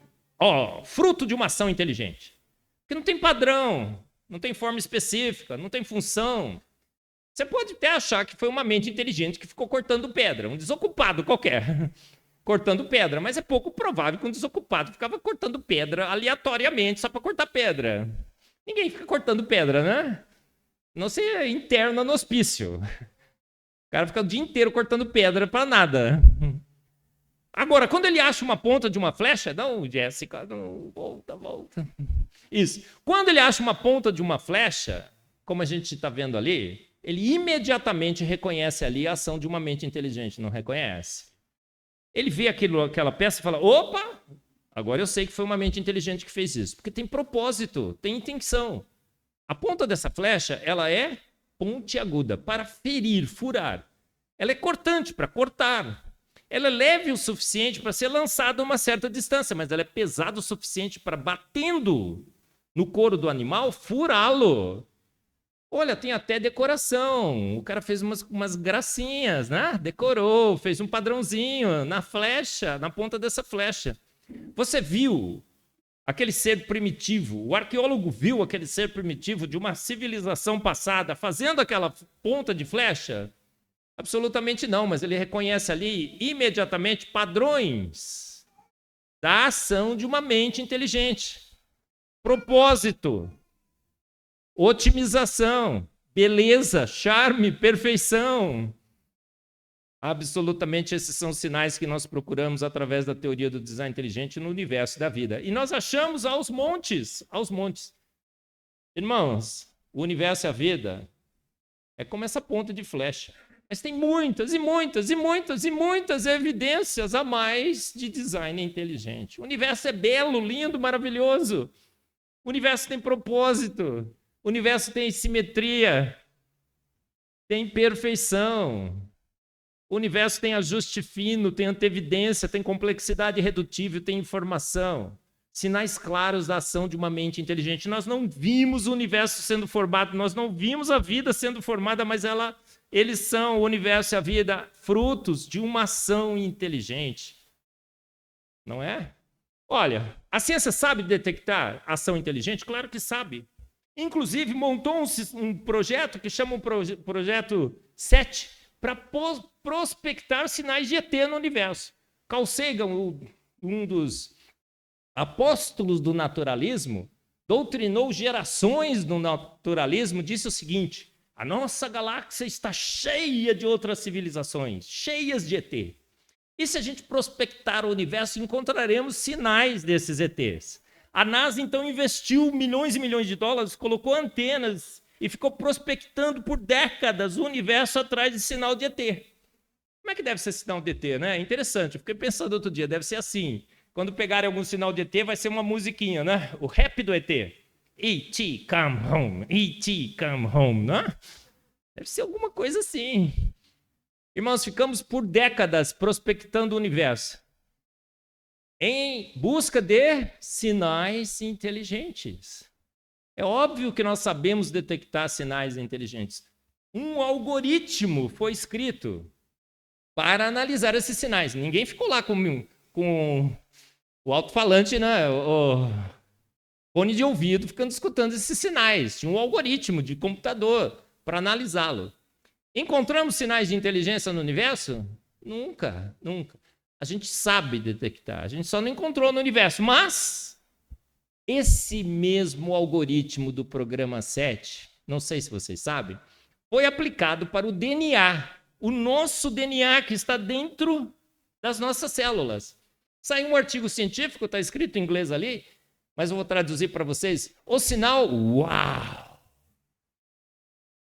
B: fruto de uma ação inteligente? Porque não tem padrão, não tem forma específica, não tem função. Você pode até achar que foi uma mente inteligente que ficou cortando pedra, um desocupado qualquer, cortando pedra, mas é pouco provável que um desocupado ficava cortando pedra aleatoriamente só para cortar pedra. Ninguém fica cortando pedra, né? Não se interna no hospício. O cara fica o dia inteiro cortando pedra para nada. Agora, quando ele acha uma ponta de uma flecha, não, Jéssica, não, volta. Isso. Quando ele acha uma ponta de uma flecha, como a gente está vendo ali, ele imediatamente reconhece ali a ação de uma mente inteligente, não reconhece? Ele vê aquela peça e fala, opa, agora eu sei que foi uma mente inteligente que fez isso, porque tem propósito, tem intenção. A ponta dessa flecha, ela é pontiaguda, para ferir, furar. Ela é cortante, para cortar. Ela é leve o suficiente para ser lançada a uma certa distância, mas ela é pesada o suficiente para, batendo no couro do animal, furá-lo. Olha, tem até decoração. O cara fez umas gracinhas, né? Decorou, fez um padrãozinho na flecha, na ponta dessa flecha. Você viu aquele ser primitivo, o arqueólogo viu aquele ser primitivo de uma civilização passada fazendo aquela ponta de flecha? Absolutamente não, mas ele reconhece ali imediatamente padrões da ação de uma mente inteligente. Propósito, otimização, beleza, charme, perfeição. Absolutamente esses são os sinais que nós procuramos através da teoria do design inteligente no universo da vida. E nós achamos aos montes. Irmãos, o universo e a vida é como essa ponta de flecha. Mas tem muitas e muitas e muitas e muitas evidências a mais de design inteligente. O universo é belo, lindo, maravilhoso. O universo tem propósito. O universo tem simetria. Tem perfeição. O universo tem ajuste fino, tem antevidência, tem complexidade redutível, tem informação. Sinais claros da ação de uma mente inteligente. Nós não vimos o universo sendo formado, nós não vimos a vida sendo formada, mas eles são, o universo e a vida, frutos de uma ação inteligente. Não é? Olha, a ciência sabe detectar ação inteligente? Claro que sabe. Inclusive, montou um projeto que chama o Projeto 7 para prospectar sinais de ET no universo. Carl Sagan, um dos apóstolos do naturalismo, doutrinou gerações do naturalismo, disse o seguinte: a nossa galáxia está cheia de outras civilizações, cheias de ET. E se a gente prospectar o universo, encontraremos sinais desses ETs. A NASA, então, investiu milhões e milhões de dólares, colocou antenas e ficou prospectando por décadas o universo atrás de sinal de ET. Como é que deve ser sinal de ET, né? É interessante, eu fiquei pensando outro dia, deve ser assim. Quando pegarem algum sinal de ET, vai ser uma musiquinha, né? O rap do ET. E.T. come home, E.T. come home, né? Deve ser alguma coisa assim. Irmãos, ficamos por décadas prospectando o universo em busca de sinais inteligentes. É óbvio que nós sabemos detectar sinais inteligentes. Um algoritmo foi escrito para analisar esses sinais. Ninguém ficou lá com o alto-falante, né? O fone de ouvido, ficando escutando esses sinais. Tinha um algoritmo de computador para analisá-lo. Encontramos sinais de inteligência no universo? Nunca, nunca. A gente sabe detectar, a gente só não encontrou no universo. Mas esse mesmo algoritmo do programa 7, não sei se vocês sabem, foi aplicado para o DNA, o nosso DNA que está dentro das nossas células. Saiu um artigo científico, está escrito em inglês ali, mas eu vou traduzir para vocês o sinal uau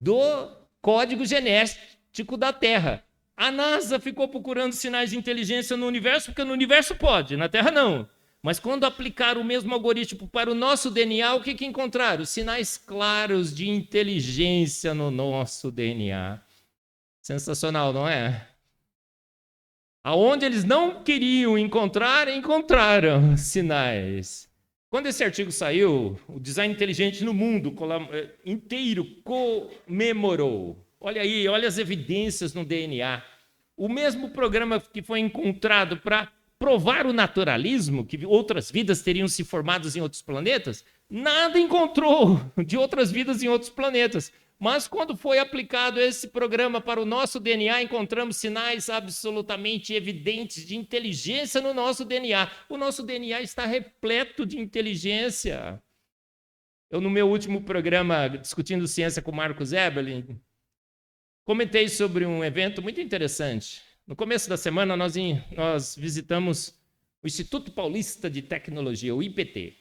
B: do código genético da Terra. A NASA ficou procurando sinais de inteligência no universo, porque no universo pode, na Terra não. Mas quando aplicaram o mesmo algoritmo para o nosso DNA, o que encontraram? Sinais claros de inteligência no nosso DNA. Sensacional, não é? Aonde eles não queriam encontrar, encontraram sinais. Quando esse artigo saiu, o design inteligente no mundo inteiro comemorou. Olha aí, olha as evidências no DNA. O mesmo programa que foi encontrado para provar o naturalismo, que outras vidas teriam se formado em outros planetas, nada encontrou de outras vidas em outros planetas. Mas quando foi aplicado esse programa para o nosso DNA, encontramos sinais absolutamente evidentes de inteligência no nosso DNA. O nosso DNA está repleto de inteligência. Eu, no meu último programa, discutindo ciência com Marcos Eberlin, comentei sobre um evento muito interessante. No começo da semana, nós visitamos o Instituto Paulista de Tecnologia, o IPT.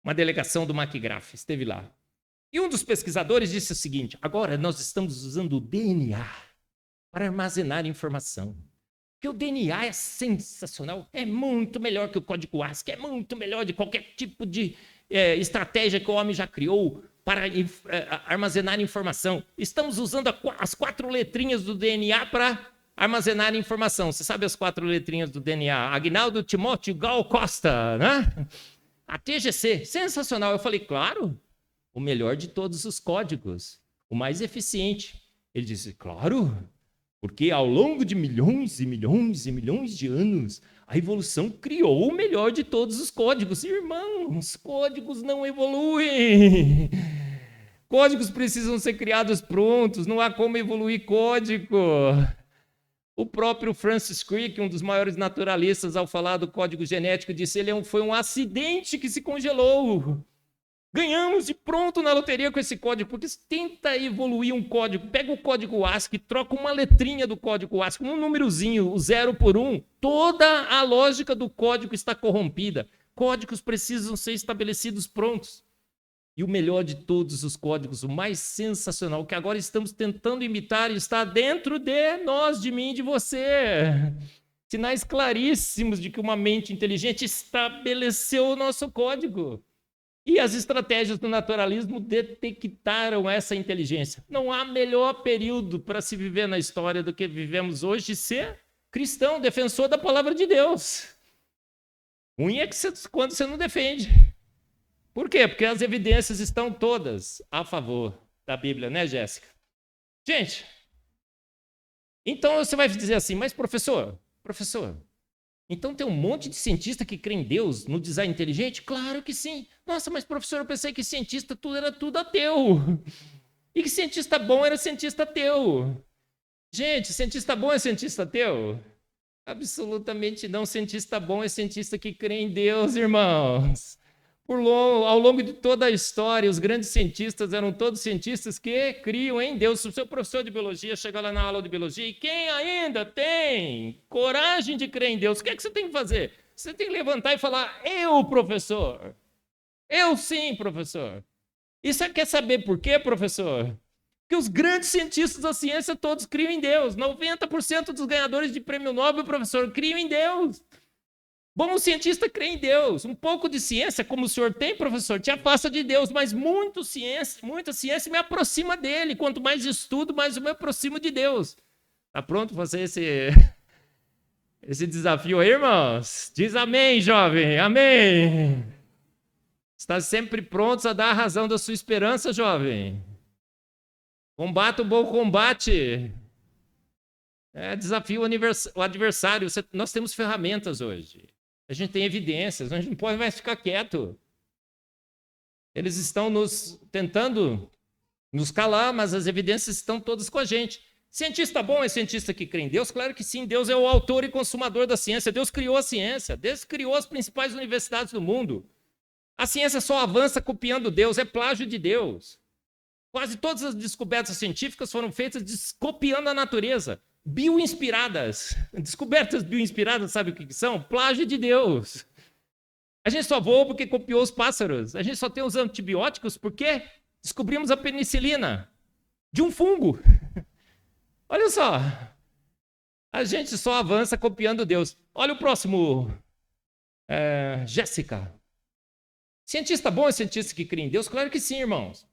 B: Uma delegação do McGrath esteve lá. E um dos pesquisadores disse o seguinte: agora nós estamos usando o DNA para armazenar informação. Porque o DNA é sensacional, é muito melhor que o código ASCII, é muito melhor de qualquer tipo de estratégia que o homem já criou para armazenar informação. Estamos usando as 4 letrinhas do DNA para armazenar informação. Você sabe as 4 letrinhas do DNA? Agnaldo Timóteo Gal Costa, né? A TGC, sensacional. Eu falei, claro, o melhor de todos os códigos, o mais eficiente. Ele disse, claro, porque ao longo de milhões e milhões e milhões de anos, a evolução criou o melhor de todos os códigos. Irmãos, códigos não evoluem. Códigos precisam ser criados prontos, não há como evoluir código. O próprio Francis Crick, um dos maiores naturalistas, ao falar do código genético, disse que foi um acidente que se congelou. Ganhamos de pronto na loteria com esse código, porque tenta evoluir um código, pega o código ASCII, troca uma letrinha do código ASCII, um númerozinho, o 0 por 1, toda a lógica do código está corrompida. Códigos precisam ser estabelecidos prontos. E o melhor de todos os códigos, o mais sensacional, que agora estamos tentando imitar, está dentro de nós, de mim, de você. Sinais claríssimos de que uma mente inteligente estabeleceu o nosso código. E as estratégias do naturalismo detectaram essa inteligência. Não há melhor período para se viver na história do que vivemos hoje, ser cristão, defensor da palavra de Deus. Ruim é que quando você não defende. Por quê? Porque as evidências estão todas a favor da Bíblia, né, Jéssica? Gente, então você vai dizer assim, mas professor, então tem um monte de cientista que crê em Deus, no design inteligente? Claro que sim. Nossa, mas professor, eu pensei que cientista era tudo ateu. E que cientista bom era cientista ateu. Gente, cientista bom é cientista ateu? Absolutamente não. Cientista bom é cientista que crê em Deus, irmãos. Ao longo de toda a história, os grandes cientistas eram todos cientistas que criam em Deus. Se o seu professor de biologia chega lá na aula de biologia, e quem ainda tem coragem de crer em Deus, o que é que você tem que fazer? Você tem que levantar e falar, eu, professor. Eu sim, professor. E você quer saber por quê, professor? Porque os grandes cientistas da ciência todos criam em Deus. 90% dos ganhadores de prêmio Nobel, professor, criam em Deus. Bom cientista crê em Deus. Um pouco de ciência, como o senhor tem, professor, te afasta de Deus, mas muita ciência me aproxima dele. Quanto mais estudo, mais eu me aproximo de Deus. Está pronto para fazer esse desafio aí, irmãos? Diz amém, jovem, amém. Está sempre prontos a dar a razão da sua esperança, jovem? Combata o bom combate. Desafio o adversário. Nós temos ferramentas hoje. A gente tem evidências, a gente não pode mais ficar quieto. Eles estão tentando nos calar, mas as evidências estão todas com a gente. Cientista bom é cientista que crê em Deus? Claro que sim, Deus é o autor e consumador da ciência. Deus criou a ciência, Deus criou as principais universidades do mundo. A ciência só avança copiando Deus, é plágio de Deus. Quase todas as descobertas científicas foram feitas copiando a natureza. Bioinspiradas. Descobertas bioinspiradas, sabe o que são? Plágio de Deus. A gente só voa porque copiou os pássaros. A gente só tem os antibióticos porque descobrimos a penicilina de um fungo. Olha só. A gente só avança copiando Deus. Olha o próximo. Jéssica. Cientista bom é cientista que crê em Deus? Claro que sim, irmãos.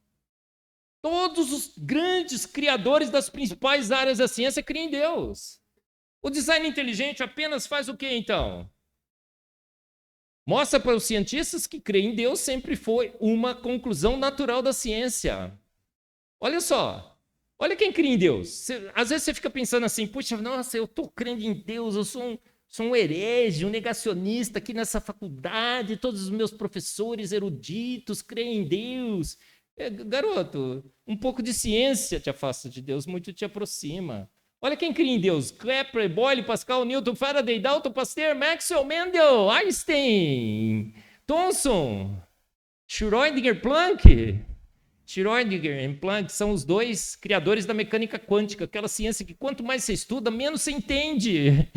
B: Todos os grandes criadores das principais áreas da ciência creem em Deus. O design inteligente apenas faz o quê, então? Mostra para os cientistas que crer em Deus sempre foi uma conclusão natural da ciência. Olha só. Olha quem crê em Deus. Às vezes você fica pensando assim, puxa, nossa, eu estou crendo em Deus, eu sou um herege, um negacionista aqui nessa faculdade, todos os meus professores eruditos creem em Deus. Garoto, um pouco de ciência te afasta de Deus, muito te aproxima. Olha quem cria em Deus: Kepler, Boyle, Pascal, Newton, Faraday, Dalton, Pasteur, Maxwell, Mendel, Einstein, Thomson, Schrödinger, Planck. Schrödinger e Planck são os dois criadores da mecânica quântica, aquela ciência que quanto mais você estuda, menos você entende.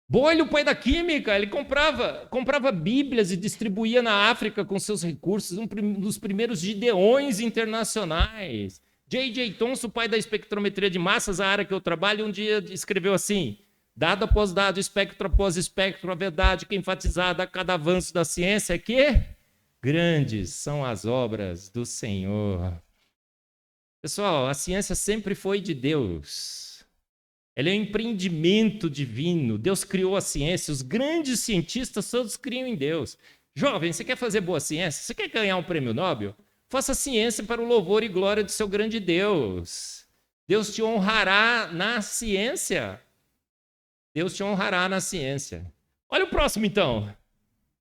B: Boyle, o pai da química, ele comprava bíblias e distribuía na África com seus recursos, um dos primeiros gideões internacionais. J.J. Thomson, o pai da espectrometria de massas, a área que eu trabalho, um dia escreveu assim: dado após dado, espectro após espectro, a verdade que é enfatizada a cada avanço da ciência é que grandes são as obras do Senhor. Pessoal, a ciência sempre foi de Deus. Ela é um empreendimento divino. Deus criou a ciência. Os grandes cientistas todos criam em Deus. Jovem, você quer fazer boa ciência? Você quer ganhar um prêmio Nobel? Faça ciência para o louvor e glória do seu grande Deus. Deus te honrará na ciência. Deus te honrará na ciência. Olha o próximo, então.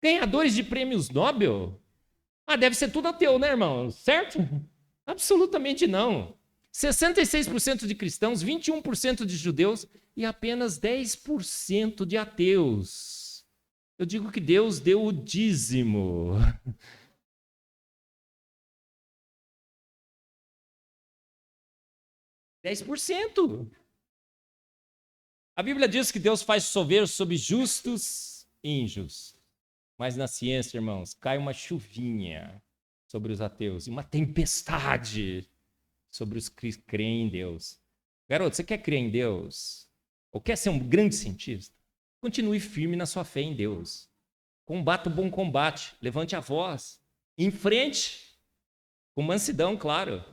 B: Ganhadores de prêmios Nobel? Deve ser tudo ateu, né, irmão? Certo? Absolutamente não. 66% de cristãos, 21% de judeus e apenas 10% de ateus. Eu digo que Deus deu o dízimo. %. A Bíblia diz que Deus faz chover sobre justos e injustos. Mas na ciência, irmãos, cai uma chuvinha sobre os ateus e uma tempestade sobre os que creem em Deus. Garoto, você quer crer em Deus? Ou quer ser um grande cientista? Continue firme na sua fé em Deus. Combata o bom combate. Levante a voz. Em frente. Com mansidão, claro.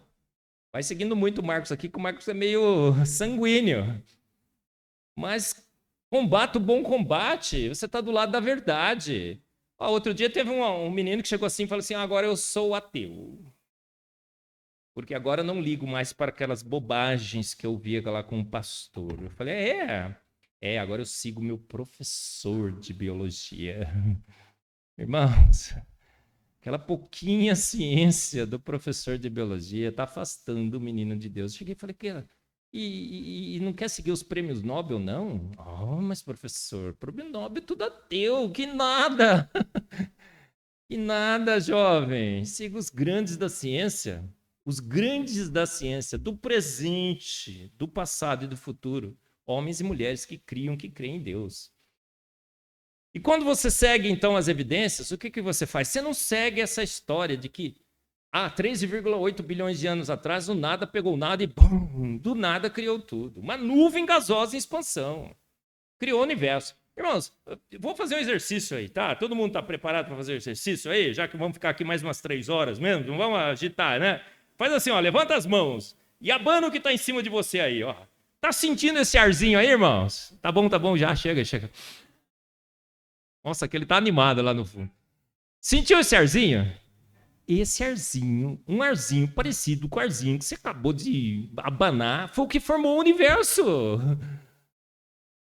B: Vai seguindo muito o Marcos aqui, que o Marcos é meio sanguíneo. Mas combata o bom combate. Você está do lado da verdade. Outro dia teve um menino que chegou assim e falou assim: agora eu sou ateu. Porque agora eu não ligo mais para aquelas bobagens que eu via lá com o pastor. Eu falei, agora eu sigo meu professor de biologia. Irmãos, aquela pouquinha ciência do professor de biologia está afastando o menino de Deus. Eu cheguei e falei, e não quer seguir os prêmios Nobel, não? Mas professor, prêmio Nobel é tudo ateu, que nada. Que nada, jovem. Siga os grandes da ciência. Os grandes da ciência, do presente, do passado e do futuro, homens e mulheres que creem em Deus. E quando você segue, então, as evidências, o que você faz? Você não segue essa história de que 3,8 bilhões de anos atrás, o nada pegou o nada e, bum, do nada criou tudo. Uma nuvem gasosa em expansão. Criou o universo. Irmãos, vou fazer um exercício aí, tá? Todo mundo está preparado para fazer exercício aí? Já que vamos ficar aqui mais umas 3 horas mesmo, não vamos agitar, né? Faz assim, levanta as mãos e abana o que está em cima de você aí, ó. Tá sentindo esse arzinho aí, irmãos? Tá bom, já, chega. Nossa, aquele tá animado lá no fundo. Sentiu esse arzinho? Esse arzinho, um arzinho parecido com o arzinho que você acabou de abanar, foi o que formou o universo.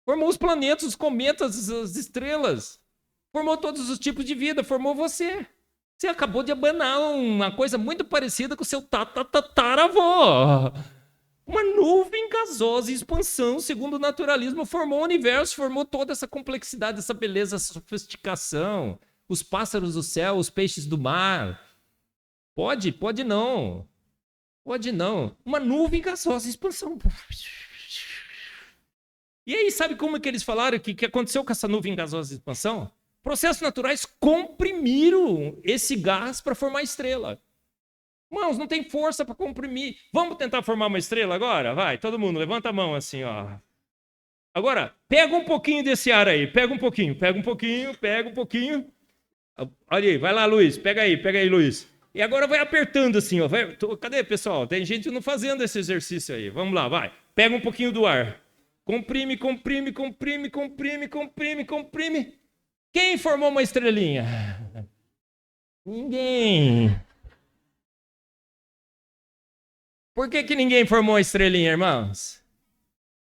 B: Formou os planetas, os cometas, as estrelas. Formou todos os tipos de vida, formou você. Você acabou de abanar uma coisa muito parecida com o seu tataravô. Uma nuvem gasosa em expansão, segundo o naturalismo, formou o universo, formou toda essa complexidade, essa beleza, essa sofisticação. Os pássaros do céu, os peixes do mar. Pode não. Pode não. Uma nuvem gasosa em expansão. E aí, sabe como que eles falaram que aconteceu com essa nuvem gasosa de expansão? Processos naturais comprimiram esse gás para formar estrela. Irmãos, não tem força para comprimir. Vamos tentar formar uma estrela agora? Vai, todo mundo, levanta a mão assim, ó. Agora, pega um pouquinho desse ar aí, pega um pouquinho. Olha aí, vai lá, Luiz, pega aí, Luiz. E agora vai apertando assim, ó. Cadê, pessoal? Tem gente não fazendo esse exercício aí. Vamos lá, vai. Pega um pouquinho do ar. Comprime. Quem formou uma estrelinha? Ninguém. Por que ninguém formou a estrelinha, irmãos?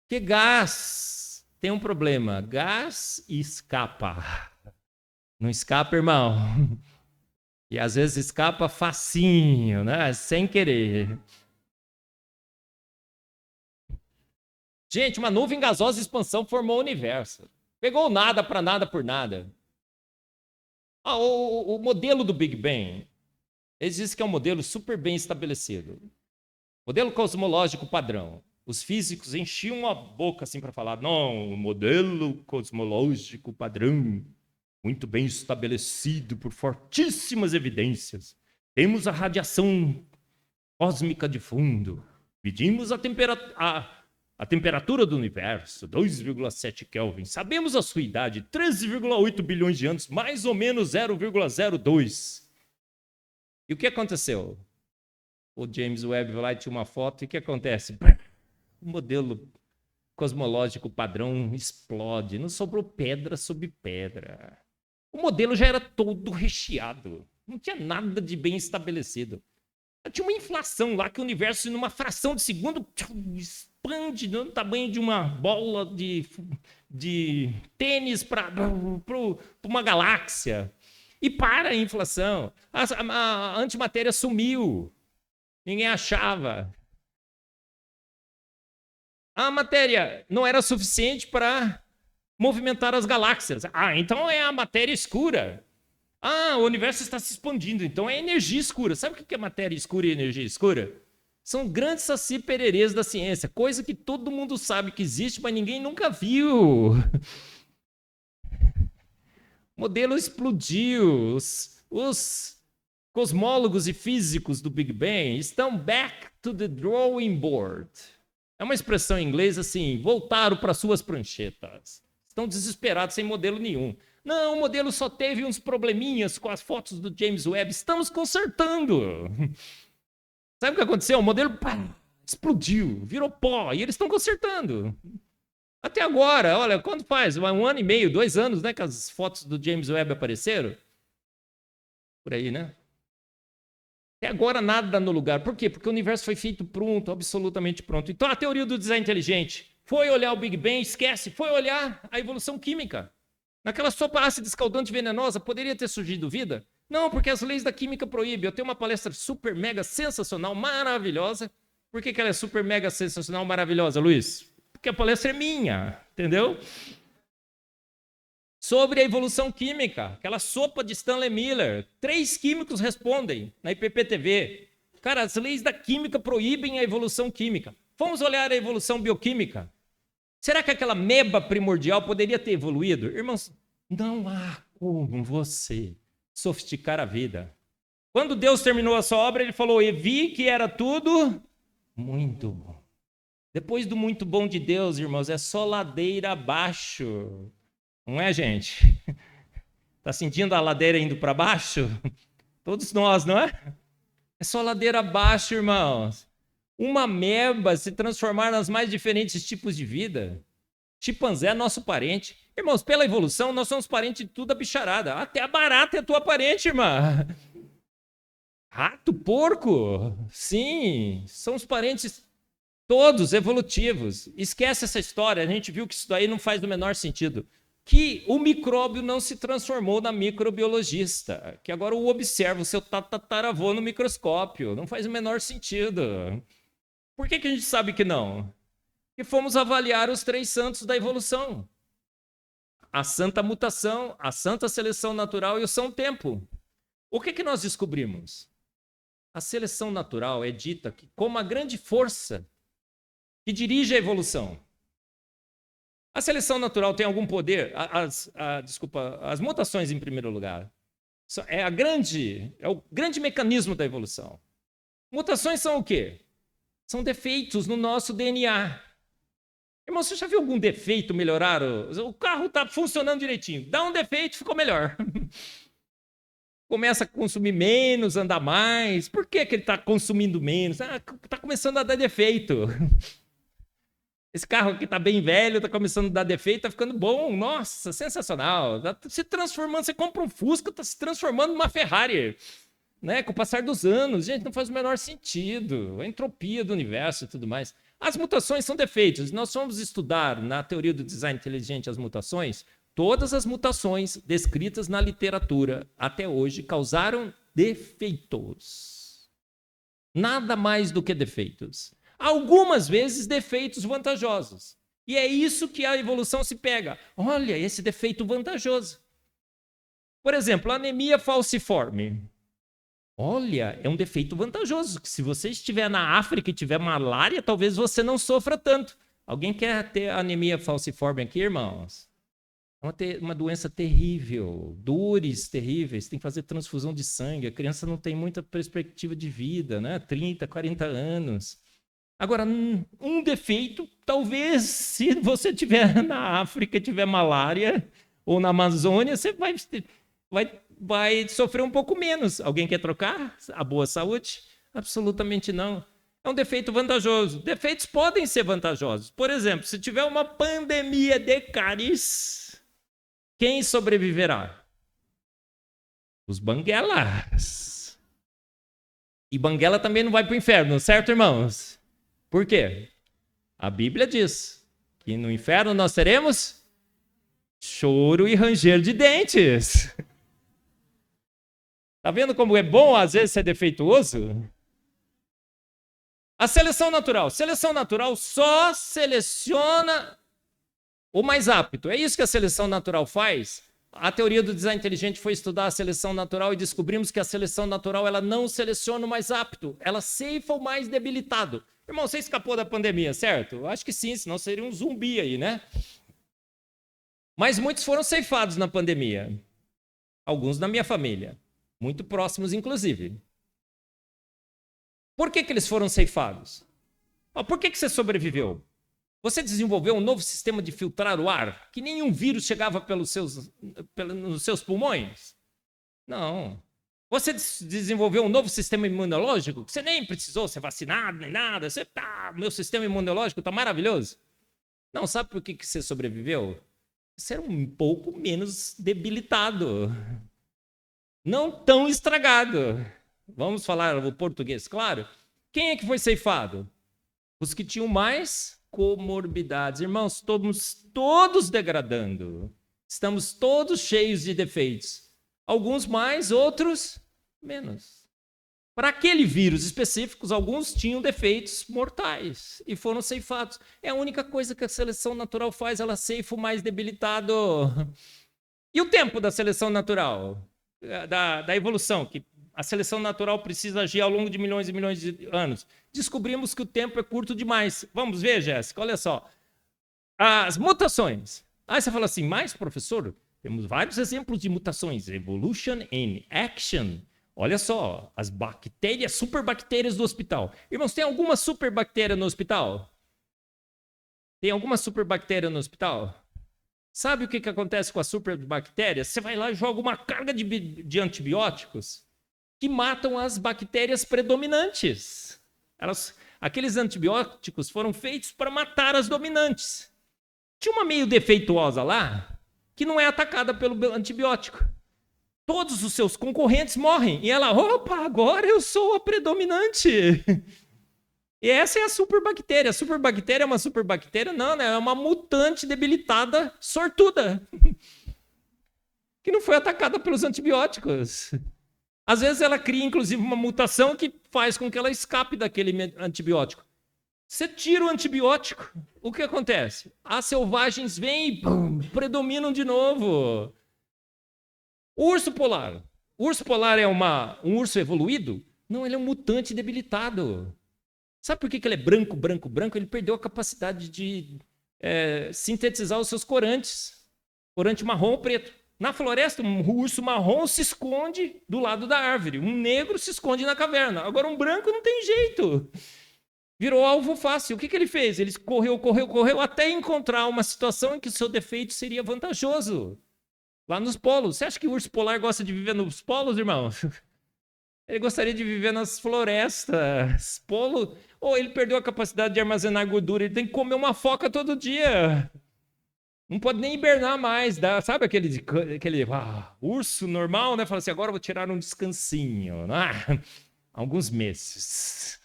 B: Porque gás tem um problema. Gás escapa. Não escapa, irmão. E às vezes escapa facinho, né? Sem querer. Gente, uma nuvem gasosa de expansão formou o universo. Pegou nada para nada por nada. O modelo do Big Bang, eles dizem que é um modelo super bem estabelecido. Modelo cosmológico padrão. Os físicos enchiam a boca assim para falar, não, modelo cosmológico padrão, muito bem estabelecido por fortíssimas evidências. Temos a radiação cósmica de fundo. Medimos a temperatura do universo, 2,7 Kelvin. Sabemos a sua idade, 13,8 bilhões de anos, mais ou menos 0,02. E o que aconteceu? O James Webb lá tinha uma foto e o que acontece? O modelo cosmológico padrão explode, não sobrou pedra sobre pedra. O modelo já era todo recheado, não tinha nada de bem estabelecido. Tinha uma inflação lá que o universo, numa fração de segundo, expande no tamanho de uma bola de tênis para uma galáxia. E para a inflação. A antimatéria sumiu. Ninguém achava. A matéria não era suficiente para movimentar as galáxias. Então é a matéria escura. O universo está se expandindo, então é energia escura. Sabe o que é matéria escura e energia escura? São grandes saci-pererês da ciência, coisa que todo mundo sabe que existe, mas ninguém nunca viu. O modelo explodiu. Os cosmólogos e físicos do Big Bang estão back to the drawing board. É uma expressão em inglês assim, voltaram para suas pranchetas. Estão desesperados, sem modelo nenhum. Não, o modelo só teve uns probleminhas com as fotos do James Webb. Estamos consertando. Sabe o que aconteceu? O modelo explodiu, virou pó, e eles estão consertando. Até agora, olha, quando faz? 1 ano e meio, 2 anos, né, que as fotos do James Webb apareceram? Por aí, né? Até agora nada no lugar. Por quê? Porque o universo foi feito pronto, absolutamente pronto. Então a teoria do design inteligente foi olhar o Big Bang, esquece, foi olhar a evolução química. Naquela sopa ácida escaldante venenosa, poderia ter surgido vida? Não, porque as leis da química proíbem. Eu tenho uma palestra super, mega, sensacional, maravilhosa. Por que ela é super, mega, sensacional, maravilhosa, Luiz? Porque a palestra é minha, entendeu? Sobre a evolução química, aquela sopa de Stanley Miller. 3 químicos respondem na IPP-TV. Cara, as leis da química proíbem a evolução química. Vamos olhar a evolução bioquímica. Será que aquela meba primordial poderia ter evoluído? Irmãos, não há como você sofisticar a vida. Quando Deus terminou a sua obra, ele falou, e vi que era tudo muito bom. Depois do muito bom de Deus, irmãos, é só ladeira abaixo. Não é, gente? Está sentindo a ladeira indo para baixo? Todos nós, não é? É só ladeira abaixo, irmãos. Uma ameba se transformar nos mais diferentes tipos de vida. Chimpanzé é nosso parente. Irmãos, pela evolução, nós somos parentes de tudo a bicharada. Até a barata é tua parente, irmã. Rato, porco. Sim, somos parentes todos evolutivos. Esquece essa história. A gente viu que isso daí não faz o menor sentido. Que o micróbio não se transformou na microbiologista. Que agora o observa o seu tataravô no microscópio. Não faz o menor sentido. Por que a gente sabe que não? Que fomos avaliar os 3 santos da evolução. A santa mutação, a santa seleção natural e o São Tempo. O que nós descobrimos? A seleção natural é dita como a grande força que dirige a evolução. A seleção natural tem algum poder? Desculpa, as mutações em primeiro lugar. É o grande mecanismo da evolução. Mutações são o quê? São defeitos no nosso DNA. Irmão, você já viu algum defeito melhorar? O carro está funcionando direitinho. Dá um defeito, ficou melhor. Começa a consumir menos, andar mais. Por que ele está consumindo menos? Está começando a dar defeito. Esse carro aqui está bem velho, está começando a dar defeito, está ficando bom. Nossa, sensacional. Está se transformando. Você compra um Fusca, está se transformando numa Ferrari. Né? Com o passar dos anos. Gente, não faz o menor sentido. A entropia do universo e tudo mais. As mutações são defeitos. Nós vamos estudar na teoria do design inteligente as mutações. Todas as mutações descritas na literatura até hoje causaram defeitos. Nada mais do que defeitos. Algumas vezes defeitos vantajosos. E é isso que a evolução se pega. Olha, esse defeito vantajoso. Por exemplo, anemia falciforme. Olha, é um defeito vantajoso. Se você estiver na África e tiver malária, talvez você não sofra tanto. Alguém quer ter anemia falciforme aqui, irmãos? É uma doença terrível, dores terríveis, tem que fazer transfusão de sangue. A criança não tem muita perspectiva de vida, né? 30, 40 anos. Agora, um defeito, talvez se você estiver na África e tiver malária, ou na Amazônia, você vai sofrer um pouco menos. Alguém quer trocar a boa saúde? Absolutamente não. É um defeito vantajoso. Defeitos podem ser vantajosos. Por exemplo, se tiver uma pandemia de cáries, quem sobreviverá? Os banguelas. E banguela também não vai para o inferno, certo, irmãos? Por quê? A Bíblia diz que no inferno nós teremos choro e ranger de dentes. Tá vendo como é bom, às vezes, ser defeituoso? A seleção natural. Seleção natural só seleciona o mais apto. É isso que a seleção natural faz. A teoria do design inteligente foi estudar a seleção natural e descobrimos que a seleção natural ela não seleciona o mais apto. Ela ceifa o mais debilitado. Irmão, você escapou da pandemia, certo? Eu acho que sim, senão seria um zumbi aí, né? Mas muitos foram ceifados na pandemia. Alguns da minha família. Muito próximos, inclusive. Por que eles foram ceifados? Por que você sobreviveu? Você desenvolveu um novo sistema de filtrar o ar, que nenhum vírus chegava nos seus pulmões? Não. Você desenvolveu um novo sistema imunológico, que você nem precisou ser vacinado, nem nada. Meu sistema imunológico está maravilhoso. Não, sabe por que você sobreviveu? Você era um pouco menos debilitado. Não tão estragado. Vamos falar o português, claro. Quem é que foi ceifado? Os que tinham mais comorbidades. Irmãos, estamos todos degradando. Estamos todos cheios de defeitos. Alguns mais, outros menos. Para aquele vírus específico, alguns tinham defeitos mortais e foram ceifados. É a única coisa que a seleção natural faz, ela ceifa o mais debilitado. E o tempo da seleção natural? Da evolução, que a seleção natural precisa agir ao longo de milhões e milhões de anos. Descobrimos que o tempo é curto demais. Vamos ver, Jéssica, olha só. As mutações. Aí você fala assim, mas, professor, temos vários exemplos de mutações. Evolution in action. Olha só, as bactérias, superbactérias do hospital. Irmãos, tem alguma superbactéria no hospital? Tem alguma superbactéria no hospital? Sabe o que acontece com as superbactérias? Você vai lá e joga uma carga de antibióticos que matam as bactérias predominantes. Aqueles antibióticos foram feitos para matar as dominantes. Tinha uma meio defeituosa lá que não é atacada pelo antibiótico. Todos os seus concorrentes morrem. E ela, opa, agora eu sou a predominante. E essa é a superbactéria. A superbactéria é uma superbactéria? Não, né? É uma mutante debilitada, sortuda. Que não foi atacada pelos antibióticos. Às vezes ela cria, inclusive, uma mutação que faz com que ela escape daquele antibiótico. Você tira o antibiótico, o que acontece? As selvagens vêm e predominam de novo. O urso polar. O urso polar é um urso evoluído? Não, ele é um mutante debilitado. Sabe por que ele é branco, branco, branco? Ele perdeu a capacidade de sintetizar os seus corantes. Corante marrom ou preto. Na floresta, um urso marrom se esconde do lado da árvore. Um negro se esconde na caverna. Agora, um branco não tem jeito. Virou alvo fácil. O que ele fez? Ele correu até encontrar uma situação em que o seu defeito seria vantajoso. Lá nos polos. Você acha que o urso polar gosta de viver nos polos, irmão? Ele gostaria de viver nas florestas. Polo. Ou ele perdeu a capacidade de armazenar gordura. Ele tem que comer uma foca todo dia. Não pode nem hibernar mais. Sabe aquele urso normal, né? Fala assim, agora eu vou tirar um descansinho. Alguns meses.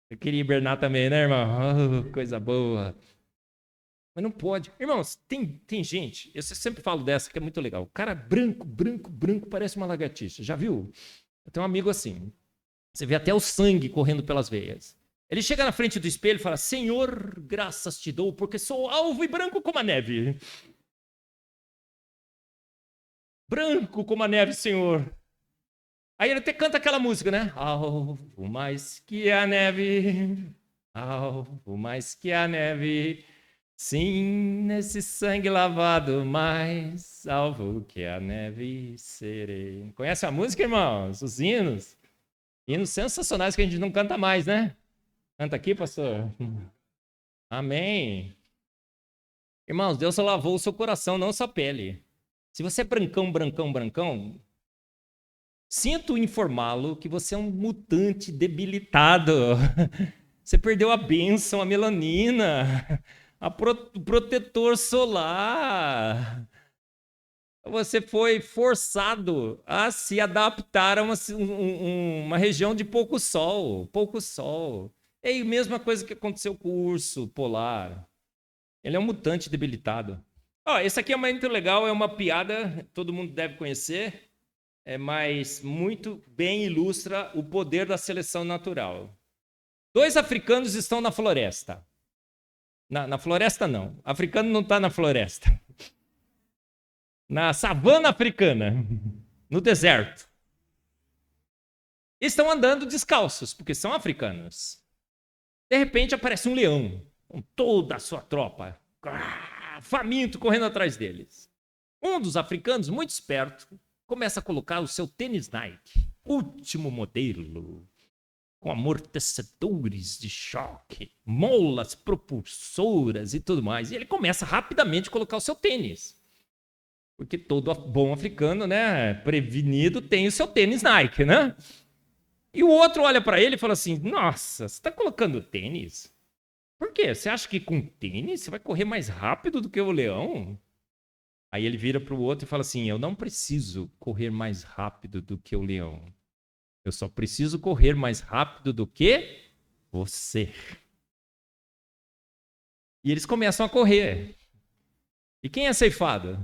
B: Eu queria hibernar também, né, irmão? Oh, coisa boa. Mas não pode. Irmãos, tem gente, eu sempre falo dessa, que é muito legal. O cara branco, parece uma lagartixa. Já viu? Eu tenho um amigo assim. Você vê até o sangue correndo pelas veias. Ele chega na frente do espelho e fala, Senhor, graças te dou, porque sou alvo e branco como a neve. Branco como a neve, Senhor. Aí ele até canta aquela música, né? Alvo mais que a neve, alvo mais que a neve. Sim, nesse sangue lavado, mais alvo que a neve serei. Conhece a música, irmãos? Os hinos? Hinos sensacionais que a gente não canta mais, né? Canta aqui, pastor. Amém. Irmãos, Deus só lavou o seu coração, não sua pele. Se você é brancão, sinto informá-lo que você é um mutante debilitado. Você perdeu a bênção, a melanina, o protetor solar. Você foi forçado a se adaptar a uma região de pouco sol. É a mesma coisa que aconteceu com o urso polar. Ele é um mutante debilitado. Esse aqui é muito legal, é uma piada, todo mundo deve conhecer, mas muito bem ilustra o poder da seleção natural. 2 africanos estão na floresta. Na floresta não, africano não está na floresta. Na savana africana, no deserto. Estão andando descalços, porque são africanos. De repente aparece um leão, com toda a sua tropa, faminto, correndo atrás deles. Um dos africanos, muito esperto, começa a colocar o seu tênis Nike, último modelo, com amortecedores de choque, molas propulsoras e tudo mais. E ele começa rapidamente a colocar o seu tênis. Porque todo bom africano, né, prevenido, tem o seu tênis Nike, né? E o outro olha para ele e fala assim, nossa, você está colocando tênis? Por quê? Você acha que com tênis você vai correr mais rápido do que o leão? Aí ele vira para o outro e fala assim, eu não preciso correr mais rápido do que o leão. Eu só preciso correr mais rápido do que você. E eles começam a correr. E quem é ceifado?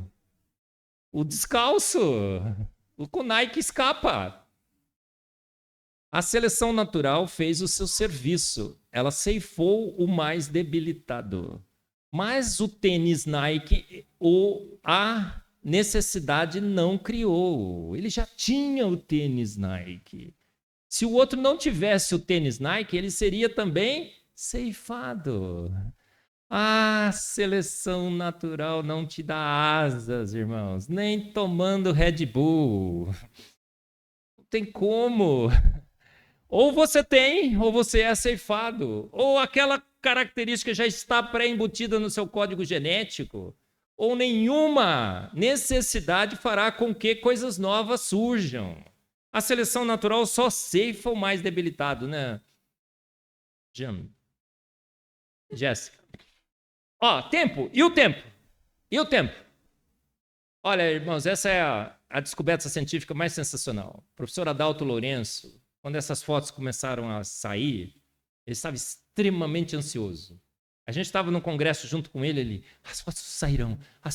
B: O descalço. O com Nike escapa. A seleção natural fez o seu serviço. Ela ceifou o mais debilitado. Mas o tênis Nike, a necessidade não criou. Ele já tinha o tênis Nike. Se o outro não tivesse o tênis Nike, ele seria também ceifado. A seleção natural não te dá asas, irmãos, nem tomando Red Bull. Não tem como. Ou você tem, ou você é ceifado. Ou aquela característica já está pré-embutida no seu código genético. Ou nenhuma necessidade fará com que coisas novas surjam. A seleção natural só ceifa o mais debilitado, né? Jéssica. Tempo. E o tempo? E o tempo? Olha, irmãos, essa é a descoberta científica mais sensacional. O professor Adalto Lourenço, quando essas fotos começaram a sair, ele estava extremamente ansioso. A gente estava no congresso junto com ele, as fotos sairão. Eu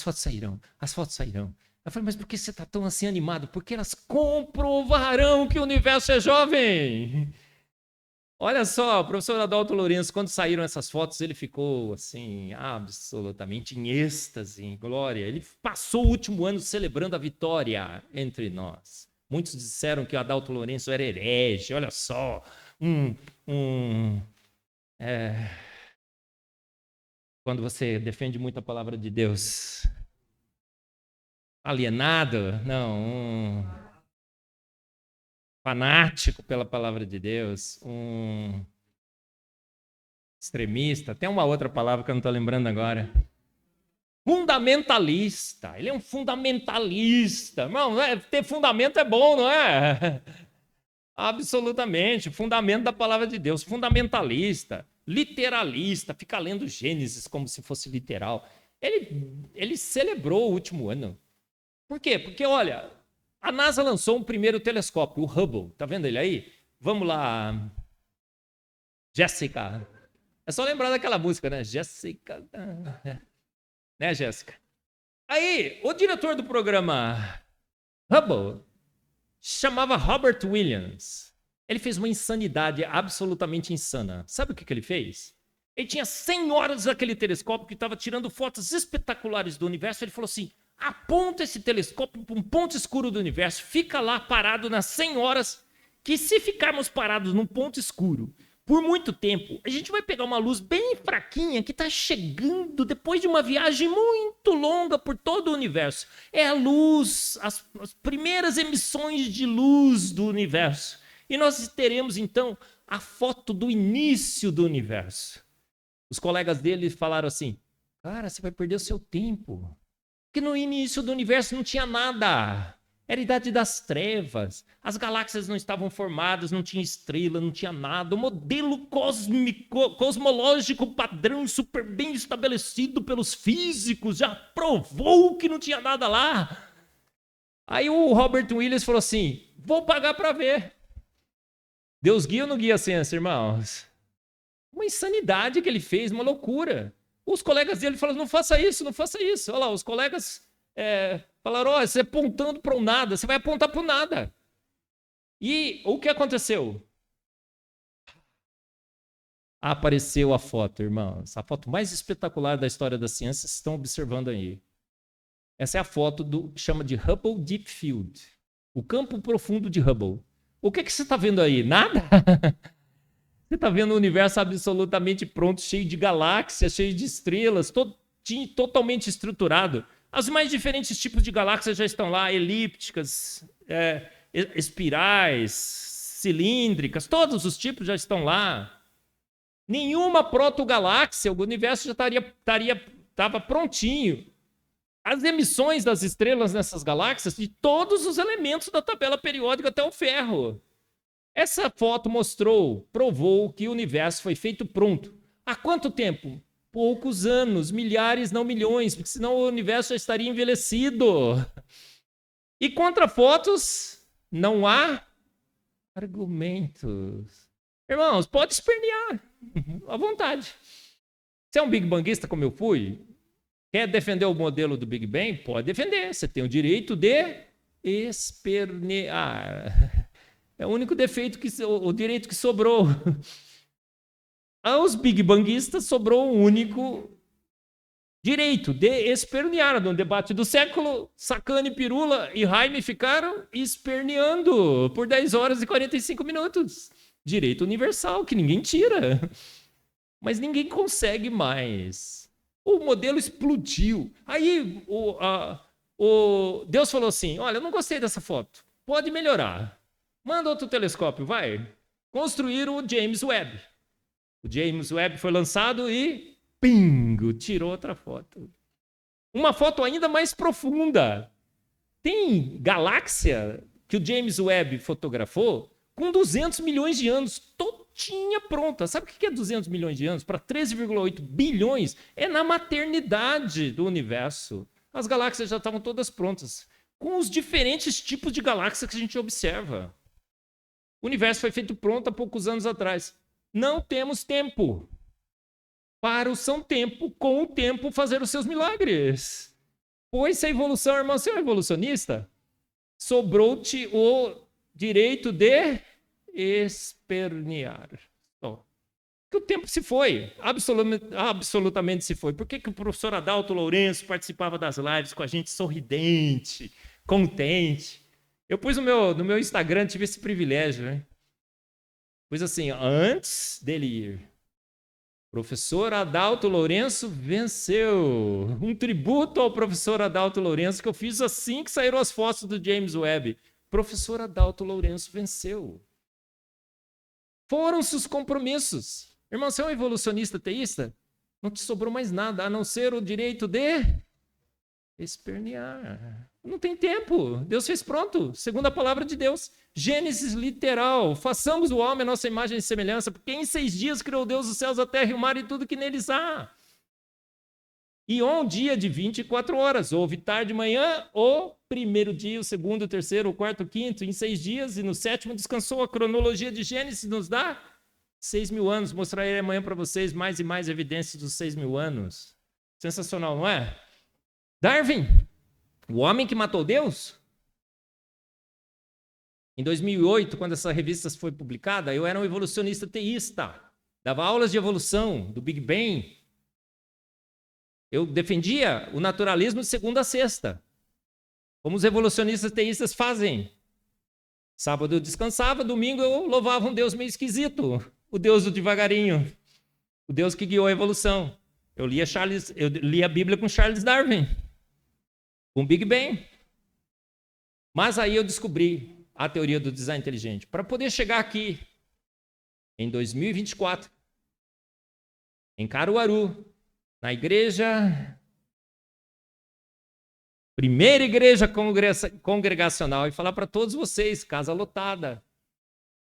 B: falei, mas por que você está tão assim animado? Porque elas comprovarão que o universo é jovem. Olha só, o professor Adalto Lourenço, quando saíram essas fotos, ele ficou assim, absolutamente em êxtase, em glória. Ele passou o último ano celebrando a vitória entre nós. Muitos disseram que o Adalto Lourenço era herege, olha só, quando você defende muito a palavra de Deus? Alienado? Não, fanático pela palavra de Deus, um extremista, tem uma outra palavra que eu não estou lembrando agora. Fundamentalista, ele é um fundamentalista. Irmão, ter fundamento é bom, não é? Absolutamente, fundamento da palavra de Deus, fundamentalista, literalista, fica lendo Gênesis como se fosse literal. Ele celebrou o último ano. Por quê? Porque, olha, a NASA lançou um primeiro telescópio, o Hubble. Tá vendo ele aí? Vamos lá. Jéssica. É só lembrar daquela música, né? Jéssica. Né, Jéssica? Aí, o diretor do programa Hubble chamava Robert Williams. Ele fez uma insanidade absolutamente insana. Sabe o que ele fez? Ele tinha 100 horas daquele telescópio que estava tirando fotos espetaculares do universo. Ele falou assim: aponta esse telescópio para um ponto escuro do universo, fica lá parado nas 100 horas, que se ficarmos parados num ponto escuro por muito tempo, a gente vai pegar uma luz bem fraquinha que está chegando depois de uma viagem muito longa por todo o universo. É a luz, as primeiras emissões de luz do universo. E nós teremos, então, a foto do início do universo. Os colegas dele falaram assim: cara, você vai perder o seu tempo. Porque no início do universo não tinha nada. Era a idade das trevas. As galáxias não estavam formadas, não tinha estrela, não tinha nada. O modelo cosmológico padrão super bem estabelecido pelos físicos já provou que não tinha nada lá. Aí o Robert Williams falou assim: vou pagar para ver. Deus guia ou não guia a ciência, irmãos? Uma insanidade que ele fez, uma loucura. Os colegas dele falaram: não faça isso, não faça isso. Olha lá, os colegas falaram: ó, você apontando para o nada, você vai apontar para o nada. E o que aconteceu? Apareceu a foto, irmãos. A foto mais espetacular da história da ciência, vocês estão observando aí. Essa é a foto do que chama de Hubble Deep Field. O campo profundo de Hubble. O que você está vendo aí? Nada? Você está vendo um universo absolutamente pronto, cheio de galáxias, cheio de estrelas, totalmente estruturado. Os mais diferentes tipos de galáxias já estão lá, elípticas, espirais, cilíndricas, todos os tipos já estão lá. Nenhuma protogaláxia, o universo já estava prontinho. As emissões das estrelas nessas galáxias, de todos os elementos da tabela periódica até o ferro. Essa foto provou que o universo foi feito pronto. Há quanto tempo? Poucos anos, milhares, não milhões, porque senão o universo já estaria envelhecido. E contra fotos, não há argumentos. Irmãos, pode espernear, à vontade. Você é um Big Banguista como eu fui? Quer defender o modelo do Big Bang? Pode defender. Você tem o direito de espernear. É o único defeito, o direito que sobrou. Aos Big Banguistas sobrou o único direito de espernear. No debate do século, Sacani, Pirula e Jaime ficaram esperneando por 10 horas e 45 minutos. Direito universal, que ninguém tira. Mas ninguém consegue mais. O modelo explodiu. Aí Deus falou assim: olha, eu não gostei dessa foto. Pode melhorar. Manda outro telescópio, vai. Construíram o James Webb. O James Webb foi lançado e, pingo, tirou outra foto. Uma foto ainda mais profunda. Tem galáxia que o James Webb fotografou com 200 milhões de anos, todinha pronta. Sabe o que é 200 milhões de anos? Para 13,8 bilhões, é na maternidade do universo. As galáxias já estavam todas prontas, com os diferentes tipos de galáxias que a gente observa. O universo foi feito pronto há poucos anos atrás. Não temos tempo para o São Tempo, com o tempo, fazer os seus milagres. Pois se a evolução, irmão, você é um evolucionista, sobrou-te o direito de espernear. Que o tempo se foi, absolutamente se foi. Por que o professor Adalto Lourenço participava das lives com a gente sorridente, contente? Eu pus no meu Instagram, tive esse privilégio, né? Pus assim: antes dele ir, Professor Adalto Lourenço venceu. Um tributo ao professor Adalto Lourenço que eu fiz assim que saíram as fotos do James Webb. Professor Adalto Lourenço venceu. Foram-se os compromissos. Irmão, você é um evolucionista teísta? Não te sobrou mais nada, a não ser o direito de espernear. Não tem tempo. Deus fez pronto. Segundo a palavra de Deus. Gênesis literal. Façamos o homem a nossa imagem e semelhança, porque em 6 dias criou Deus os céus, a terra e o mar e tudo que neles há. E um dia de 24 horas. Houve tarde e manhã, o primeiro dia, o segundo, o terceiro, o quarto, o quinto, em 6 dias, e no 7º descansou. A cronologia de Gênesis nos dá 6.000 anos. Mostrarei amanhã para vocês mais e mais evidências dos 6.000 anos. Sensacional, não é? Darwin, o homem que matou Deus. Em 2008, quando essa revista foi publicada, eu era um evolucionista teísta. Dava aulas de evolução, do Big Bang. Eu defendia o naturalismo de segunda a sexta. Como os evolucionistas teístas fazem. Sábado eu descansava, domingo eu louvava um Deus meio esquisito. O Deus do devagarinho. O Deus que guiou a evolução. Eu lia a Bíblia com Charles Darwin. Com Big Bang. Mas aí eu descobri a teoria do design inteligente. Para poder chegar aqui, em 2024, em Caruaru, na primeira igreja congregacional, e falar para todos vocês, casa lotada,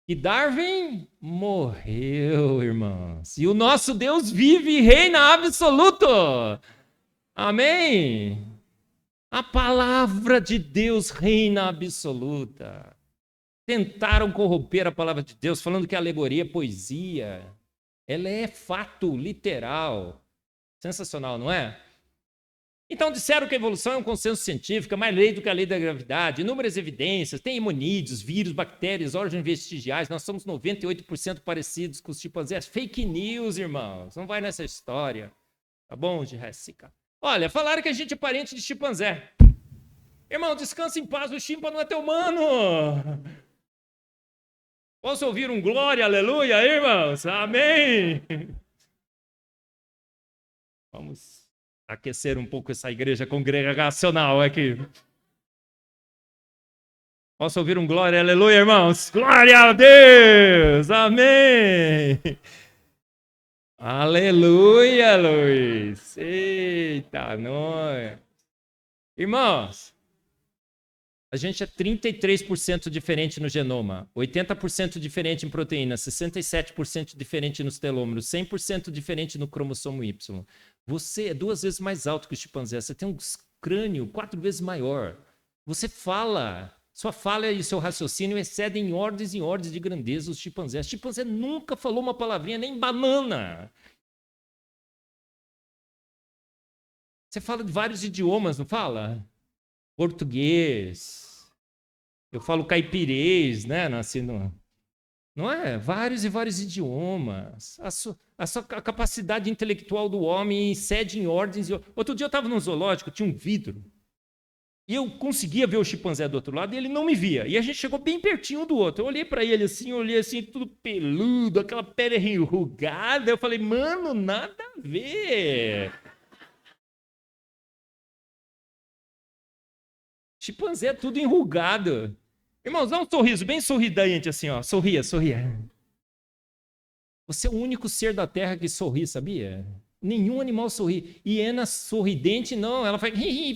B: que Darwin morreu, irmãos. E o nosso Deus vive e reina absoluto. Amém? A palavra de Deus reina absoluta. Tentaram corromper a palavra de Deus, falando que a alegoria é poesia. Ela é fato literal. Sensacional, não é? Então disseram que a evolução é um consenso científico, é mais lei do que a lei da gravidade, inúmeras evidências, tem hominídeos, vírus, bactérias, órgãos vestigiais, nós somos 98% parecidos com os chimpanzés. Fake news, irmãos, não vai nessa história. Tá bom, Jéssica? Olha, falaram que a gente é parente de chimpanzé. Irmão, descansa em paz, o chimpa não é teu mano. Posso ouvir um glória, aleluia, irmãos? Amém. Vamos aquecer um pouco essa igreja congregacional aqui. Posso ouvir um glória, aleluia, irmãos? Glória a Deus, amém. Aleluia, Luiz. Eita, nós. Irmãos, a gente é 33% diferente no genoma, 80% diferente em proteína, 67% diferente nos telômeros, 100% diferente no cromossomo Y. Você é 2 vezes mais alto que o chimpanzé, você tem um crânio 4 vezes maior. Você fala, sua fala e seu raciocínio excedem em ordens de grandeza os chimpanzés. O chimpanzé nunca falou uma palavrinha, nem banana. Você fala de vários idiomas, não fala? Português, eu falo caipirês, né? Nasci no... Não é? Vários e vários idiomas. A capacidade intelectual do homem excede em ordens. Outro dia eu estava num zoológico, tinha um vidro. E eu conseguia ver o chimpanzé do outro lado e ele não me via. E a gente chegou bem pertinho do outro. Eu olhei para ele assim, tudo peludo, aquela pele enrugada. Eu falei, mano, nada a ver. Chimpanzé é tudo enrugado. Irmãos, dá um sorriso bem sorridente assim, ó. Sorria. Você é o único ser da Terra que sorri, sabia? Nenhum animal sorri. Hiena sorridente, não. Ela faz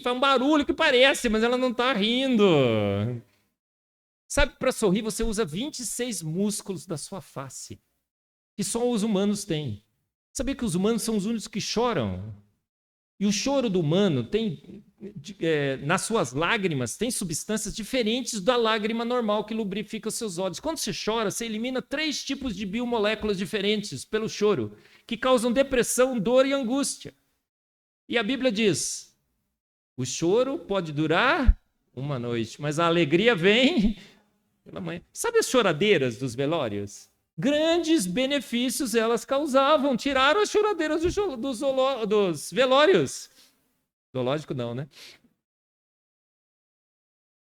B: um barulho que parece, mas ela não está rindo. Sabe, para sorrir você usa 26 músculos da sua face, que só os humanos têm. Sabia que os humanos são os únicos que choram? E o choro do humano tem, nas suas lágrimas, tem substâncias diferentes da lágrima normal que lubrifica os seus olhos. Quando você chora, você elimina 3 tipos de biomoléculas diferentes pelo choro, que causam depressão, dor e angústia. E a Bíblia diz, o choro pode durar uma noite, mas a alegria vem pela manhã. Sabe as choradeiras dos velórios? Grandes benefícios elas causavam. Tiraram as choradeiras dos velórios. Zoológico não, né?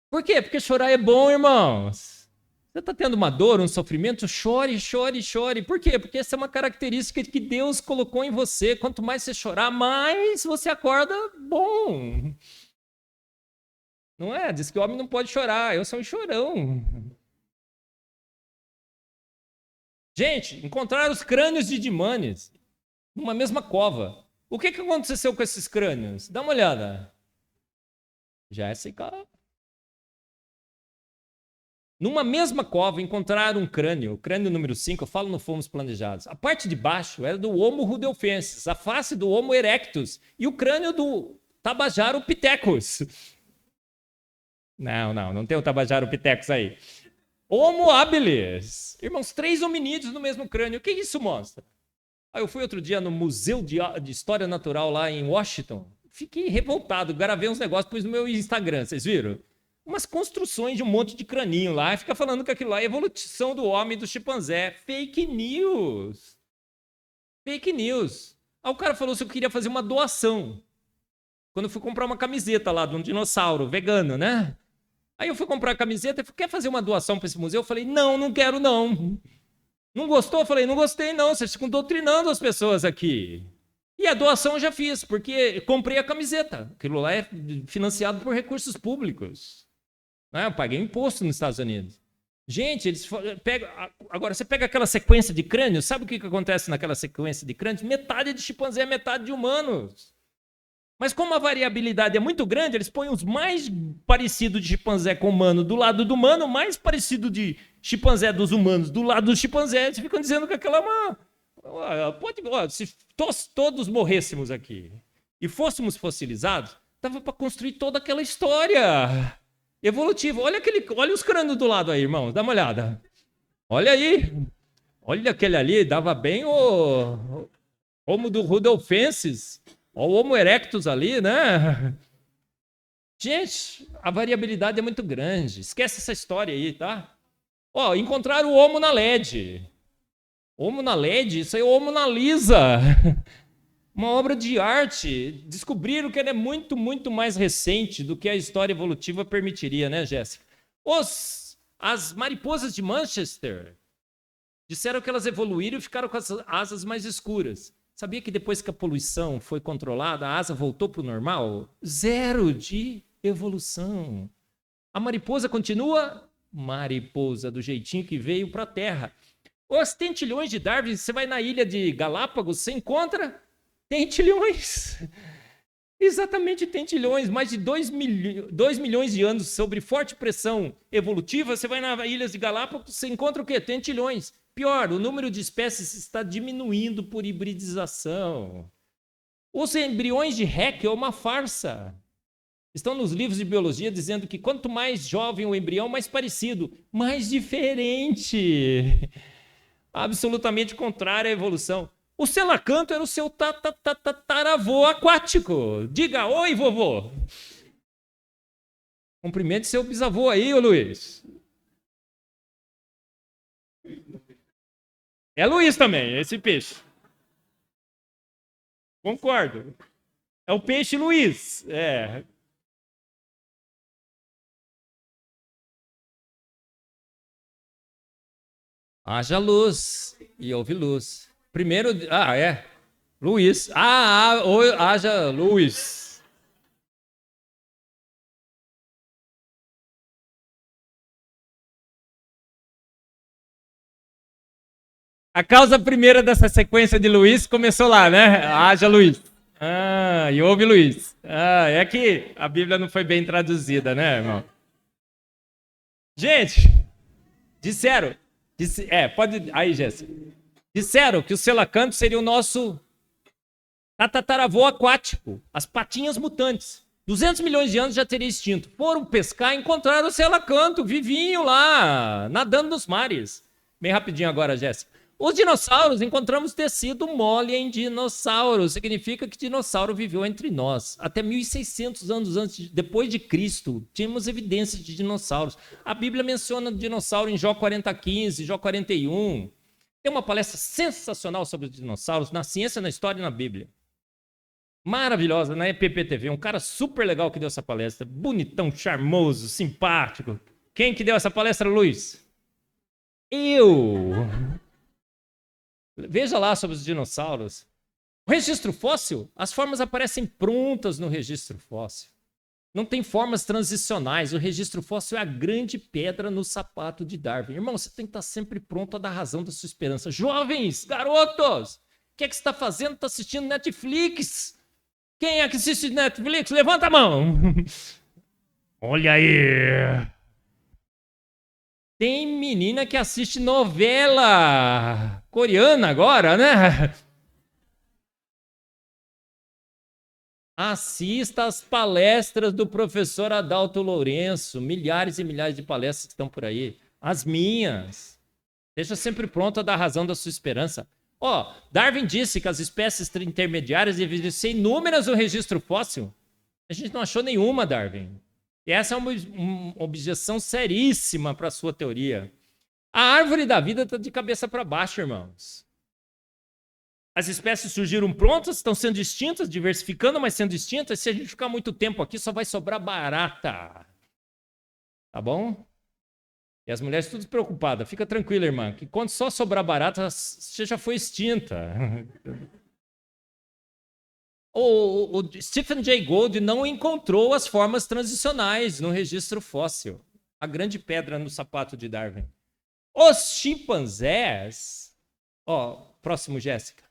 B: Por quê? Porque chorar é bom, irmãos. Você está tendo uma dor, um sofrimento? Chore, chore, chore. Por quê? Porque essa é uma característica que Deus colocou em você. Quanto mais você chorar, mais você acorda bom. Não é? Diz que o homem não pode chorar. Eu sou um chorão. Gente, encontraram os crânios de Dimanes numa mesma cova. O que aconteceu com esses crânios? Dá uma olhada. Jéssica. Numa mesma cova encontraram um crânio, o crânio número 5, eu falo no Fomos Planejados. A parte de baixo era do Homo rudolfensis, a face do Homo erectus e o crânio do Tabajaropithecus. Não tem o Tabajaropithecus aí. Homo habilis. Irmãos, 3 hominídeos no mesmo crânio. O que isso mostra? Aí eu fui outro dia no Museu de História Natural lá em Washington. Fiquei revoltado, gravei uns negócios, pus no meu Instagram, vocês viram? Umas construções de um monte de craninho lá, e fica falando que aquilo lá é evolução do homem e do chimpanzé. Fake news. Fake news. Aí o cara falou se eu queria fazer uma doação. Quando eu fui comprar uma camiseta lá de um dinossauro vegano, né? Aí eu fui comprar a camiseta e falei, quer fazer uma doação para esse museu? Eu falei, não quero não. Não gostou? Eu falei, não gostei não, vocês ficam doutrinando as pessoas aqui. E a doação eu já fiz, porque comprei a camiseta. Aquilo lá é financiado por recursos públicos. Eu paguei imposto nos Estados Unidos. Gente, eles pegam. Agora, você pega aquela sequência de crânios, sabe o que acontece naquela sequência de crânios? Metade é de chimpanzé, metade de humanos. Mas como a variabilidade é muito grande, eles põem os mais parecidos de chimpanzé com humano do lado do humano, mais parecido de chimpanzé dos humanos do lado dos chimpanzés. Eles ficam dizendo que aquela é uma. Se todos morrêssemos aqui e fôssemos fossilizados, dava para construir toda aquela história evolutivo. Olha os crânios do lado aí, irmão. Dá uma olhada. Olha aí. Olha aquele ali. Dava bem o Homo do Rudolfensis. Olha o Homo erectus ali, né? Gente, a variabilidade é muito grande. Esquece essa história aí, tá? Ó, encontraram o Homo na LED. Homo na LED? Isso aí é o Homo na Lisa. Uma obra de arte. Descobriram que ela é muito, muito mais recente do que a história evolutiva permitiria, né, Jéssica? As mariposas de Manchester disseram que elas evoluíram e ficaram com as asas mais escuras. Sabia que depois que a poluição foi controlada, a asa voltou para o normal? 0 de evolução. A mariposa continua mariposa, do jeitinho que veio para a Terra. Os tentilhões de Darwin, você vai na ilha de Galápagos, você encontra tentilhões. Exatamente tentilhões. Mais de 2 milhões de anos sob forte pressão evolutiva. Você vai nas ilhas de Galápagos, você encontra o quê? Tentilhões. Pior, o número de espécies está diminuindo por hibridização. Os embriões de Haeckel é uma farsa. Estão nos livros de biologia dizendo que quanto mais jovem o embrião, mais parecido, mais diferente. Absolutamente contrário à evolução. O selacanto era o seu tataravô aquático. Diga oi, vovô. Cumprimente seu bisavô aí, ô Luiz. É Luiz também, esse peixe. Concordo. É o peixe Luiz. É. Haja luz e houve luz. Primeiro, Luiz. Haja luz. A causa primeira dessa sequência de Luiz começou lá, né? Haja Luiz. E houve Luiz. É que a Bíblia não foi bem traduzida, né, irmão? Gente, disseram. Pode. Aí, Jéssica. Disseram que o selacanto seria o nosso tataravô aquático, as patinhas mutantes. 200 milhões de anos já teria extinto. Foram pescar e encontraram o selacanto, vivinho lá, nadando nos mares. Bem rapidinho agora, Jéssica. Os dinossauros, encontramos tecido mole em dinossauros. Significa que dinossauro viveu entre nós. Até 1.600 anos depois de Cristo, tínhamos evidências de dinossauros. A Bíblia menciona dinossauro em Jó 40:15, Jó 41. Tem uma palestra sensacional sobre os dinossauros, na ciência, na história e na Bíblia. Maravilhosa, na EPP-TV. Um cara super legal que deu essa palestra. Bonitão, charmoso, simpático. Quem que deu essa palestra, Luiz? Veja lá sobre os dinossauros. O registro fóssil, as formas aparecem prontas no registro fóssil. Não tem formas transicionais. O registro fóssil é a grande pedra no sapato de Darwin. Irmão, você tem que estar sempre pronto a dar razão da sua esperança. Jovens, garotos, o que é que você está fazendo? Está assistindo Netflix? Quem é que assiste Netflix? Levanta a mão. Olha aí. Tem menina que assiste novela coreana agora, né? Assista às palestras do professor Adalto Lourenço. Milhares e milhares de palestras que estão por aí. As minhas. Esteja sempre pronto a dar razão da sua esperança. Darwin disse que as espécies intermediárias deveriam ser inúmeras no registro fóssil. A gente não achou nenhuma, Darwin. E essa é uma objeção seríssima para a sua teoria. A árvore da vida está de cabeça para baixo, irmãos. As espécies surgiram prontas, estão sendo extintas, diversificando, mas sendo extintas. Se a gente ficar muito tempo aqui, só vai sobrar barata. Tá bom? E as mulheres tudo preocupadas. Fica tranquila, irmã, que quando só sobrar barata, você já foi extinta. O Stephen Jay Gould não encontrou as formas transicionais no registro fóssil. A grande pedra no sapato de Darwin. Os chimpanzés... próximo, Jéssica.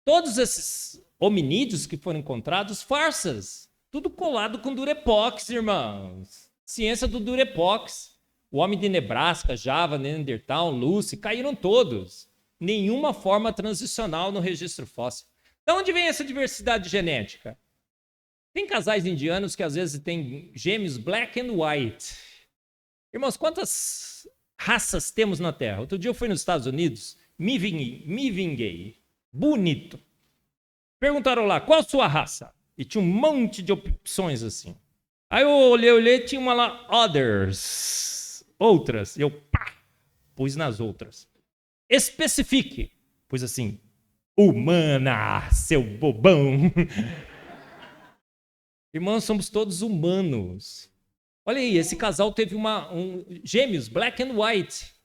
B: Todos esses hominídeos que foram encontrados, farsas. Tudo colado com Durepox, irmãos. Ciência do Durepox. O homem de Nebraska, Java, Neandertal, Lucy, caíram todos. Nenhuma forma transicional no registro fóssil. De onde vem essa diversidade genética? Tem casais indianos que às vezes têm gêmeos black and white. Irmãos, quantas raças temos na Terra? Outro dia eu fui nos Estados Unidos, me vinguei. Bonito. Perguntaram lá, qual a sua raça? E tinha um monte de opções assim. Aí eu olhei, tinha uma lá, others. Outras. E eu, pus nas outras. Especifique. Pus assim, humana, seu bobão. Irmãos, somos todos humanos. Olha aí, esse casal teve gêmeos, black and white.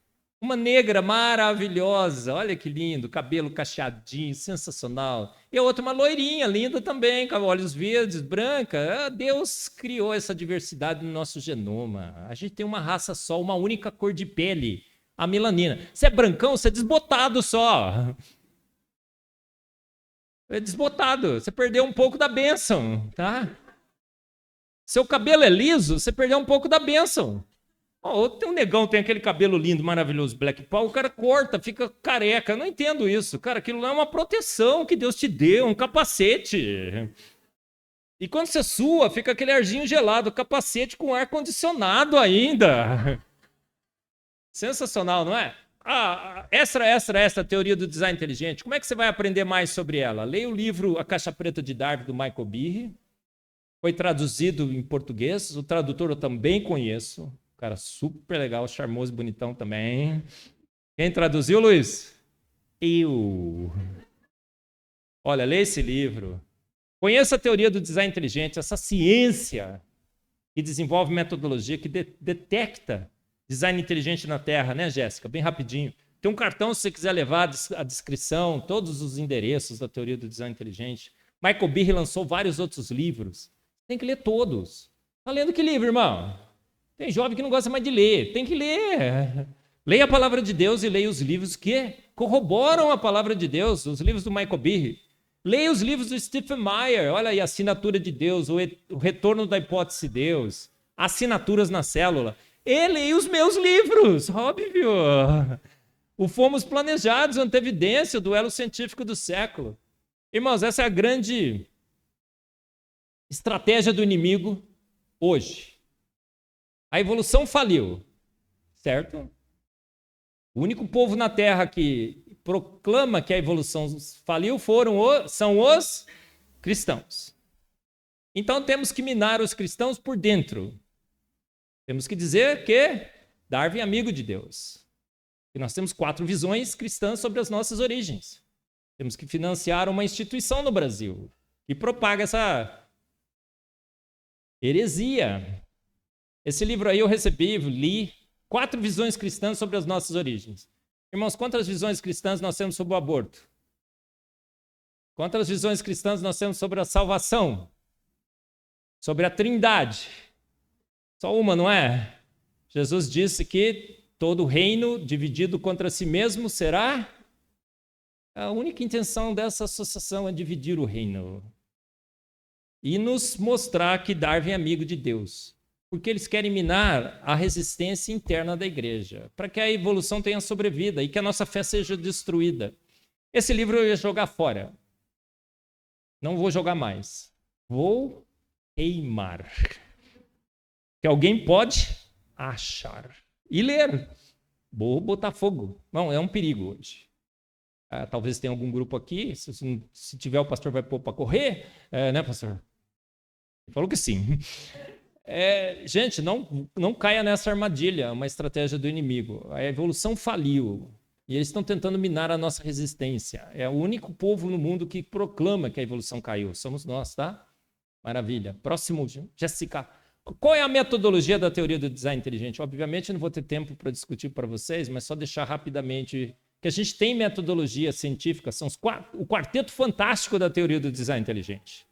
B: Uma negra maravilhosa, olha que lindo, cabelo cacheadinho, sensacional. E a outra uma loirinha, linda também, com olhos verdes, branca. Deus criou essa diversidade no nosso genoma. A gente tem uma raça só, uma única cor de pele, a melanina. Você é brancão, você é desbotado só. É desbotado, você perdeu um pouco da bênção, tá? Seu cabelo é liso, você perdeu um pouco da bênção. Tem um negão, tem aquele cabelo lindo, maravilhoso, Black Power, o cara corta, fica careca. Eu não entendo isso. Cara, aquilo lá é uma proteção que Deus te deu, um capacete. E quando você sua, fica aquele arzinho gelado, capacete com ar-condicionado ainda. Sensacional, não é? Essa teoria do design inteligente. Como é que você vai aprender mais sobre ela? Leia o livro A Caixa Preta de Darwin, do Michael Behe. Foi traduzido em português. O tradutor eu também conheço. Cara super legal, charmoso, bonitão também. Quem traduziu, Luiz? Eu. Olha, lê esse livro. Conheça a teoria do design inteligente, essa ciência que desenvolve metodologia, que detecta design inteligente na Terra, né, Jéssica? Bem rapidinho. Tem um cartão, se você quiser levar a descrição, todos os endereços da teoria do design inteligente. Michael Behe lançou vários outros livros. Tem que ler todos. Tá lendo que livro, irmão? Tem jovem que não gosta mais de ler. Tem que ler. Leia a palavra de Deus e leia os livros que corroboram a palavra de Deus, os livros do Michael Behe. Leia os livros do Stephen Meyer. Olha aí, a assinatura de Deus, o retorno da hipótese de Deus, assinaturas na célula. E leia os meus livros, óbvio. O Fomos Planejados, Antevidência, o duelo científico do século. Irmãos, essa é a grande estratégia do inimigo hoje. A evolução faliu, certo? O único povo na Terra que proclama que a evolução faliu são os cristãos. Então temos que minar os cristãos por dentro. Temos que dizer que Darwin é amigo de Deus. E nós temos 4 visões cristãs sobre as nossas origens. Temos que financiar uma instituição no Brasil que propaga essa heresia. Esse livro aí eu recebi, li 4 visões cristãs sobre as nossas origens. Irmãos, quantas visões cristãs nós temos sobre o aborto? Quantas visões cristãs nós temos sobre a salvação? Sobre a Trindade? Só uma, não é? Jesus disse que todo reino dividido contra si mesmo será... A única intenção dessa associação é dividir o reino. E nos mostrar que Darwin é amigo de Deus. Porque eles querem minar a resistência interna da igreja, para que a evolução tenha sobrevida e que a nossa fé seja destruída. Esse livro eu ia jogar fora. Não vou jogar mais. Vou queimar. Que alguém pode achar e ler. Vou botar fogo. Não, é um perigo hoje. Talvez tenha algum grupo aqui. Se tiver, o pastor vai pôr para correr. Né, pastor? Ele falou que sim. Gente, não caia nessa armadilha, uma estratégia do inimigo. A evolução faliu. E eles estão tentando minar a nossa resistência. É o único povo no mundo que proclama que a evolução caiu. Somos nós, tá? Maravilha. Próximo, Jessica. Qual é a metodologia da teoria do design inteligente? Obviamente, não vou ter tempo para discutir para vocês, mas só deixar rapidamente que a gente tem metodologia científica, são o quarteto fantástico da teoria do design inteligente.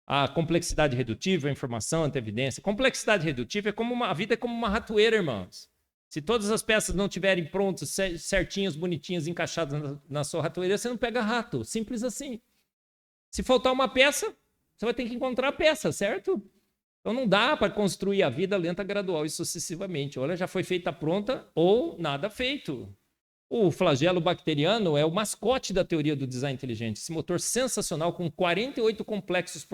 B: A complexidade redutiva, a informação, a evidência. Complexidade redutiva a vida é como uma ratoeira, irmãos. Se todas as peças não estiverem prontas, certinhas, bonitinhas, encaixadas na sua ratoeira, você não pega rato. Simples assim. Se faltar uma peça, você vai ter que encontrar a peça, certo? Então não dá para construir a vida lenta, gradual e sucessivamente. Olha, já foi feita pronta ou nada feito. O flagelo bacteriano é o mascote da teoria do design inteligente. Esse motor sensacional com 48 complexos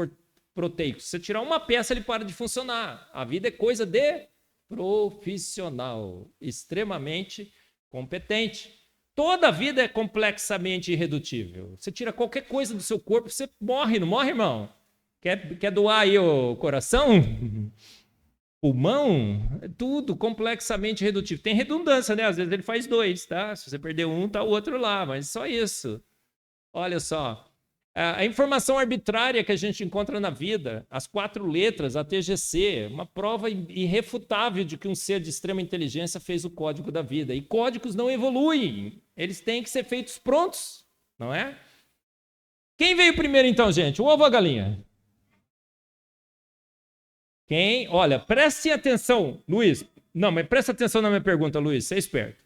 B: proteicos. Se você tirar uma peça, ele para de funcionar. A vida é coisa de profissional, extremamente competente. Toda a vida é complexamente irredutível. Você tira qualquer coisa do seu corpo, você morre, não morre, irmão? Quer doar aí o coração? Pulmão? É tudo complexamente redutível. Tem redundância, né? Às vezes ele faz dois, tá? Se você perder um, tá o outro lá, mas só isso. Olha só. A informação arbitrária que a gente encontra na vida, as 4 letras, a TGC, uma prova irrefutável de que um ser de extrema inteligência fez o código da vida. E códigos não evoluem, eles têm que ser feitos prontos, não é? Quem veio primeiro então, gente? O ovo ou a galinha? Quem? Olha, prestem atenção, Luiz. Não, mas presta atenção na minha pergunta, Luiz, você é esperto.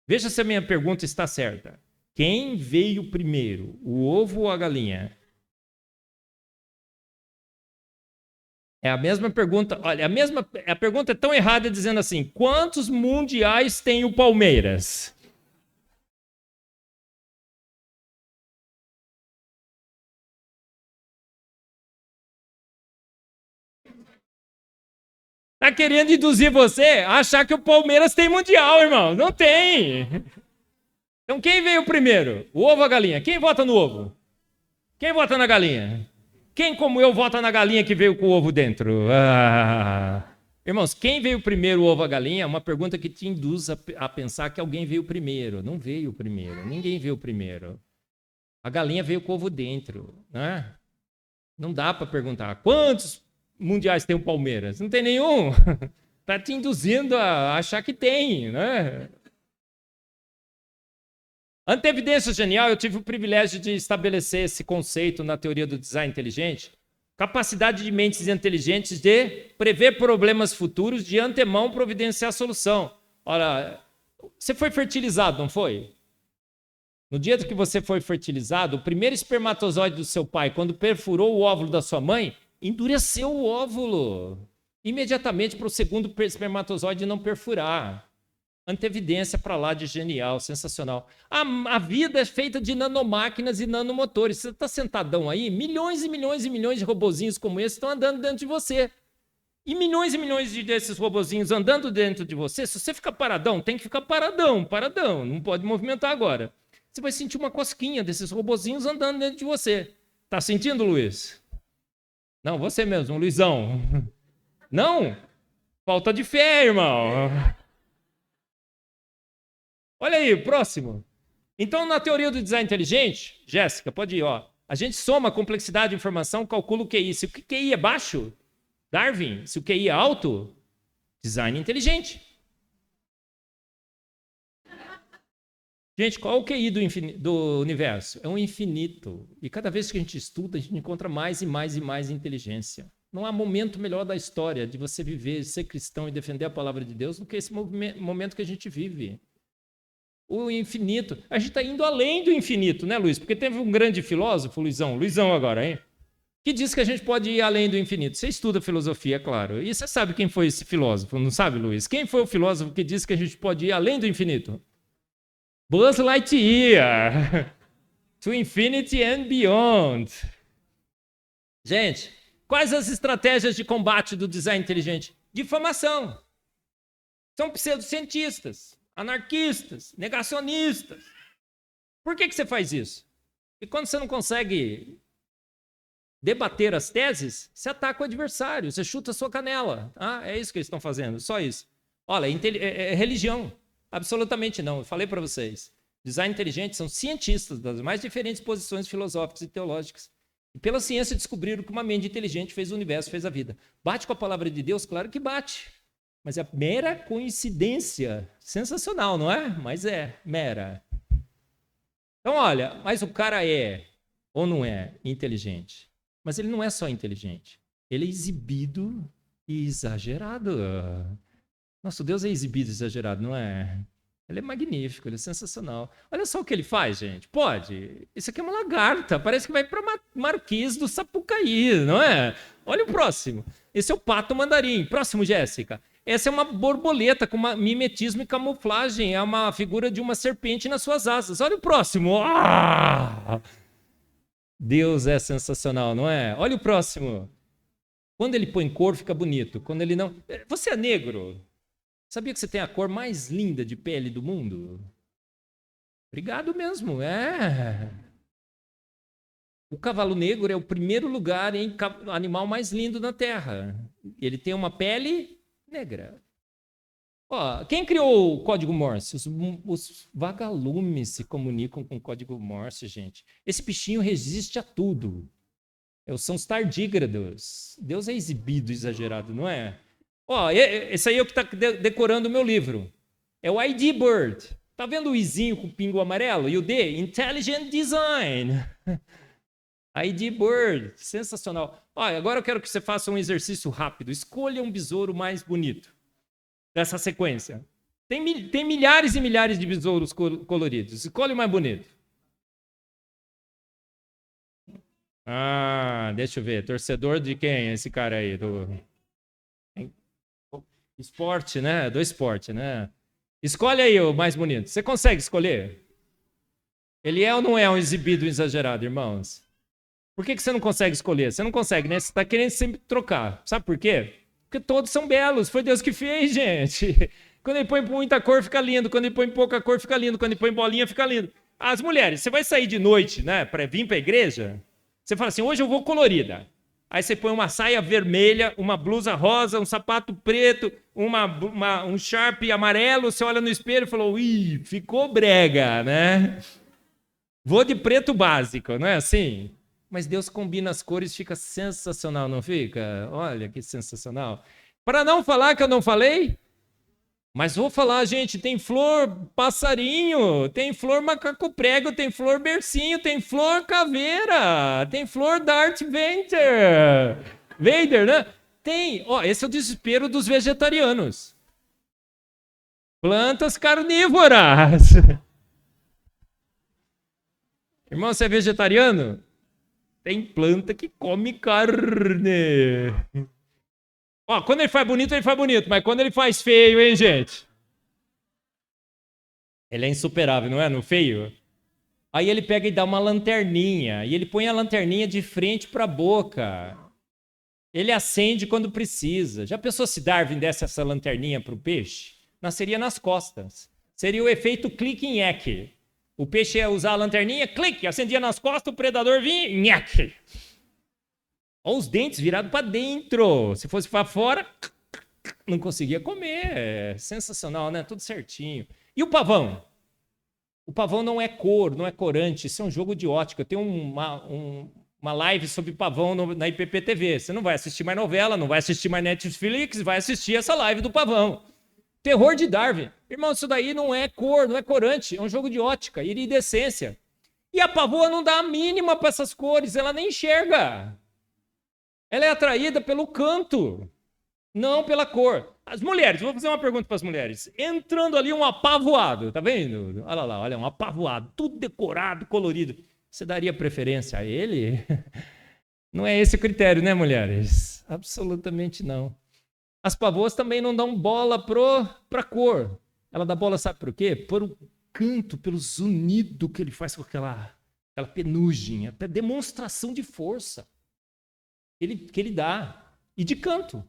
B: Veja se a minha pergunta está certa. Quem veio primeiro, o ovo ou a galinha? É a mesma pergunta. Olha, a pergunta é tão errada dizendo assim: quantos mundiais tem o Palmeiras? Tá querendo induzir você a achar que o Palmeiras tem mundial, irmão? Não tem. Então quem veio primeiro? O ovo ou a galinha? Quem vota no ovo? Quem vota na galinha? Quem, como eu, vota na galinha que veio com o ovo dentro? Irmãos, quem veio primeiro, o ovo ou a galinha? É uma pergunta que te induz a pensar que alguém veio primeiro. Não veio primeiro. Ninguém veio primeiro. A galinha veio com o ovo dentro, né? Não dá para perguntar quantos mundiais tem o Palmeiras. Não tem nenhum. Está te induzindo a achar que tem, né? Anteevidência genial, eu tive o privilégio de estabelecer esse conceito na teoria do design inteligente. Capacidade de mentes inteligentes de prever problemas futuros, de antemão providenciar a solução. Ora, você foi fertilizado, não foi? No dia que você foi fertilizado, o primeiro espermatozoide do seu pai, quando perfurou o óvulo da sua mãe, endureceu o óvulo. Imediatamente para o segundo espermatozoide não perfurar. Anteevidência para lá de genial, sensacional. A vida é feita de nanomáquinas e nanomotores. Você está sentadão aí, milhões e milhões e milhões de robozinhos como esse estão andando dentro de você. E milhões desses robozinhos andando dentro de você, se você ficar paradão, tem que ficar paradão, não pode movimentar agora. Você vai sentir uma cosquinha desses robozinhos andando dentro de você. Tá sentindo, Luiz? Não, você mesmo, Luizão. Não? Falta de fé, irmão. Olha aí, próximo. Então, na teoria do design inteligente, Jéssica, pode ir, ó. A gente soma a complexidade de informação, calcula o QI. Se o QI é baixo, Darwin. Se o QI é alto, design inteligente. Gente, qual é o QI do universo? É um infinito. E cada vez que a gente estuda, a gente encontra mais e mais e mais inteligência. Não há momento melhor da história de você viver, ser cristão e defender a palavra de Deus do que esse momento que a gente vive. O infinito. A gente está indo além do infinito, né, Luiz? Porque teve um grande filósofo, Luizão agora, hein? Que diz que a gente pode ir além do infinito. Você estuda filosofia, é claro. E você sabe quem foi esse filósofo, não sabe, Luiz? Quem foi o filósofo que disse que a gente pode ir além do infinito? Buzz Lightyear. To infinity and beyond. Gente, quais as estratégias de combate do design inteligente? Difamação. São pseudocientistas, anarquistas, negacionistas. Por que você faz isso? E quando você não consegue debater as teses, você ataca o adversário, você chuta a sua canela. É isso que eles estão fazendo, só isso. Olha, é religião. Absolutamente não. Eu falei para vocês. Design inteligente são cientistas das mais diferentes posições filosóficas e teológicas. E pela ciência descobriram que uma mente inteligente fez o universo, fez a vida. Bate com a palavra de Deus? Claro que bate. Mas é mera coincidência. Sensacional, não é? Mas é mera. Então, olha, mas o cara é ou não é inteligente? Mas ele não é só inteligente. Ele é exibido e exagerado. Nosso Deus é exibido e exagerado, não é? Ele é magnífico, ele é sensacional. Olha só o que ele faz, gente. Pode. Isso aqui é uma lagarta. Parece que vai para Marquês do Sapucaí, não é? Olha o próximo. Esse é o pato mandarim. Próximo, Jéssica. Essa é uma borboleta com mimetismo e camuflagem. É uma figura de uma serpente nas suas asas. Olha o próximo. Deus é sensacional, não é? Olha o próximo. Quando ele põe cor, fica bonito. Quando ele não... Você é negro? Sabia que você tem a cor mais linda de pele do mundo? Obrigado mesmo, O cavalo negro é o primeiro lugar em animal mais lindo na Terra. Ele tem uma pele negra. Quem criou o código Morse? Os vagalumes se comunicam com o código Morse, gente. Esse bichinho resiste a tudo. São os tardígrados. Deus é exibido, exagerado, não é? Esse aí é o que está decorando o meu livro. É o ID Bird. Tá vendo o Izinho com o pingo amarelo? E o D? Intelligent Design. ID Bird. Sensacional. Agora eu quero que você faça um exercício rápido. Escolha um besouro mais bonito dessa sequência. Tem milhares e milhares de besouros coloridos. Escolha o mais bonito. Deixa eu ver. Torcedor de quem esse cara aí? Esporte, né? Do esporte, né? Escolhe aí o mais bonito. Você consegue escolher? Ele é ou não é um exibido exagerado, irmãos? Por que você não consegue escolher? Você não consegue, né? Você está querendo sempre trocar. Sabe por quê? Porque todos são belos. Foi Deus que fez, gente. Quando ele põe muita cor, fica lindo. Quando ele põe pouca cor, fica lindo. Quando ele põe bolinha, fica lindo. As mulheres, você vai sair de noite, né? Para vir para a igreja. Você fala assim, hoje eu vou colorida. Aí você põe uma saia vermelha, uma blusa rosa, um sapato preto, um Sharp amarelo, você olha no espelho e falou, ficou brega, né? Vou de preto básico, não é assim? Mas Deus combina as cores, fica sensacional, não fica? Olha que sensacional. Para não falar que eu não falei, mas vou falar, gente, tem flor passarinho, tem flor macaco prego, tem flor bercinho, tem flor caveira, tem flor Darth Vader, né? Tem, esse é o desespero dos vegetarianos. Plantas carnívoras. Irmão, você é vegetariano? Tem planta que come carne. Quando ele faz bonito, mas quando ele faz feio, hein, gente? Ele é insuperável, não é? No feio. Aí ele pega e dá uma lanterninha, e ele põe a lanterninha de frente para a boca. Ele acende quando precisa. Já pensou se Darwin desse essa lanterninha para o peixe? Nasceria nas costas. Seria o efeito clique-nheque. O peixe ia usar a lanterninha, clique, acendia nas costas, o predador vinha, nheque. Olha os dentes virados para dentro. Se fosse para fora, não conseguia comer. É sensacional, né? Tudo certinho. E o pavão? O pavão não é cor, não é corante. Isso é um jogo de ótica. Eu tenho uma live sobre pavão na IPP-TV. Você não vai assistir mais novela, não vai assistir mais Netflix, vai assistir essa live do pavão. Terror de Darwin. Irmão, isso daí não é cor, não é corante, é um jogo de ótica, iridescência. E a pavoa não dá a mínima para essas cores, ela nem enxerga. Ela é atraída pelo canto, não pela cor. As mulheres, vou fazer uma pergunta para as mulheres. Entrando ali um apavoado, tá vendo? Olha lá, olha, um apavoado, tudo decorado, colorido. Você daria preferência a ele? Não é esse o critério, né, mulheres? Absolutamente não. As pavoas também não dão bola para cor. Ela dá bola, sabe por quê? Por canto, pelo zunido que ele faz com aquela penugem, até demonstração de força que ele dá, e de canto.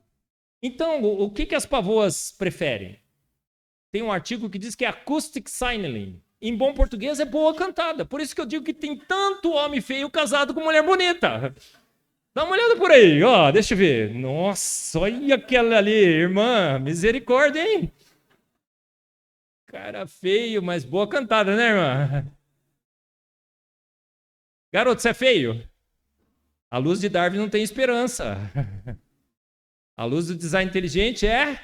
B: Então, o que as pavoas preferem? Tem um artigo que diz que é acoustic signaling. Em bom português é boa cantada. Por isso que eu digo que tem tanto homem feio casado com mulher bonita. Dá uma olhada por aí, ó, deixa eu ver. Nossa, olha aquela ali, irmã, misericórdia, hein? Cara feio, mas boa cantada, né, irmã? Garoto, você é feio? A luz de Darwin não tem esperança. A luz do design inteligente é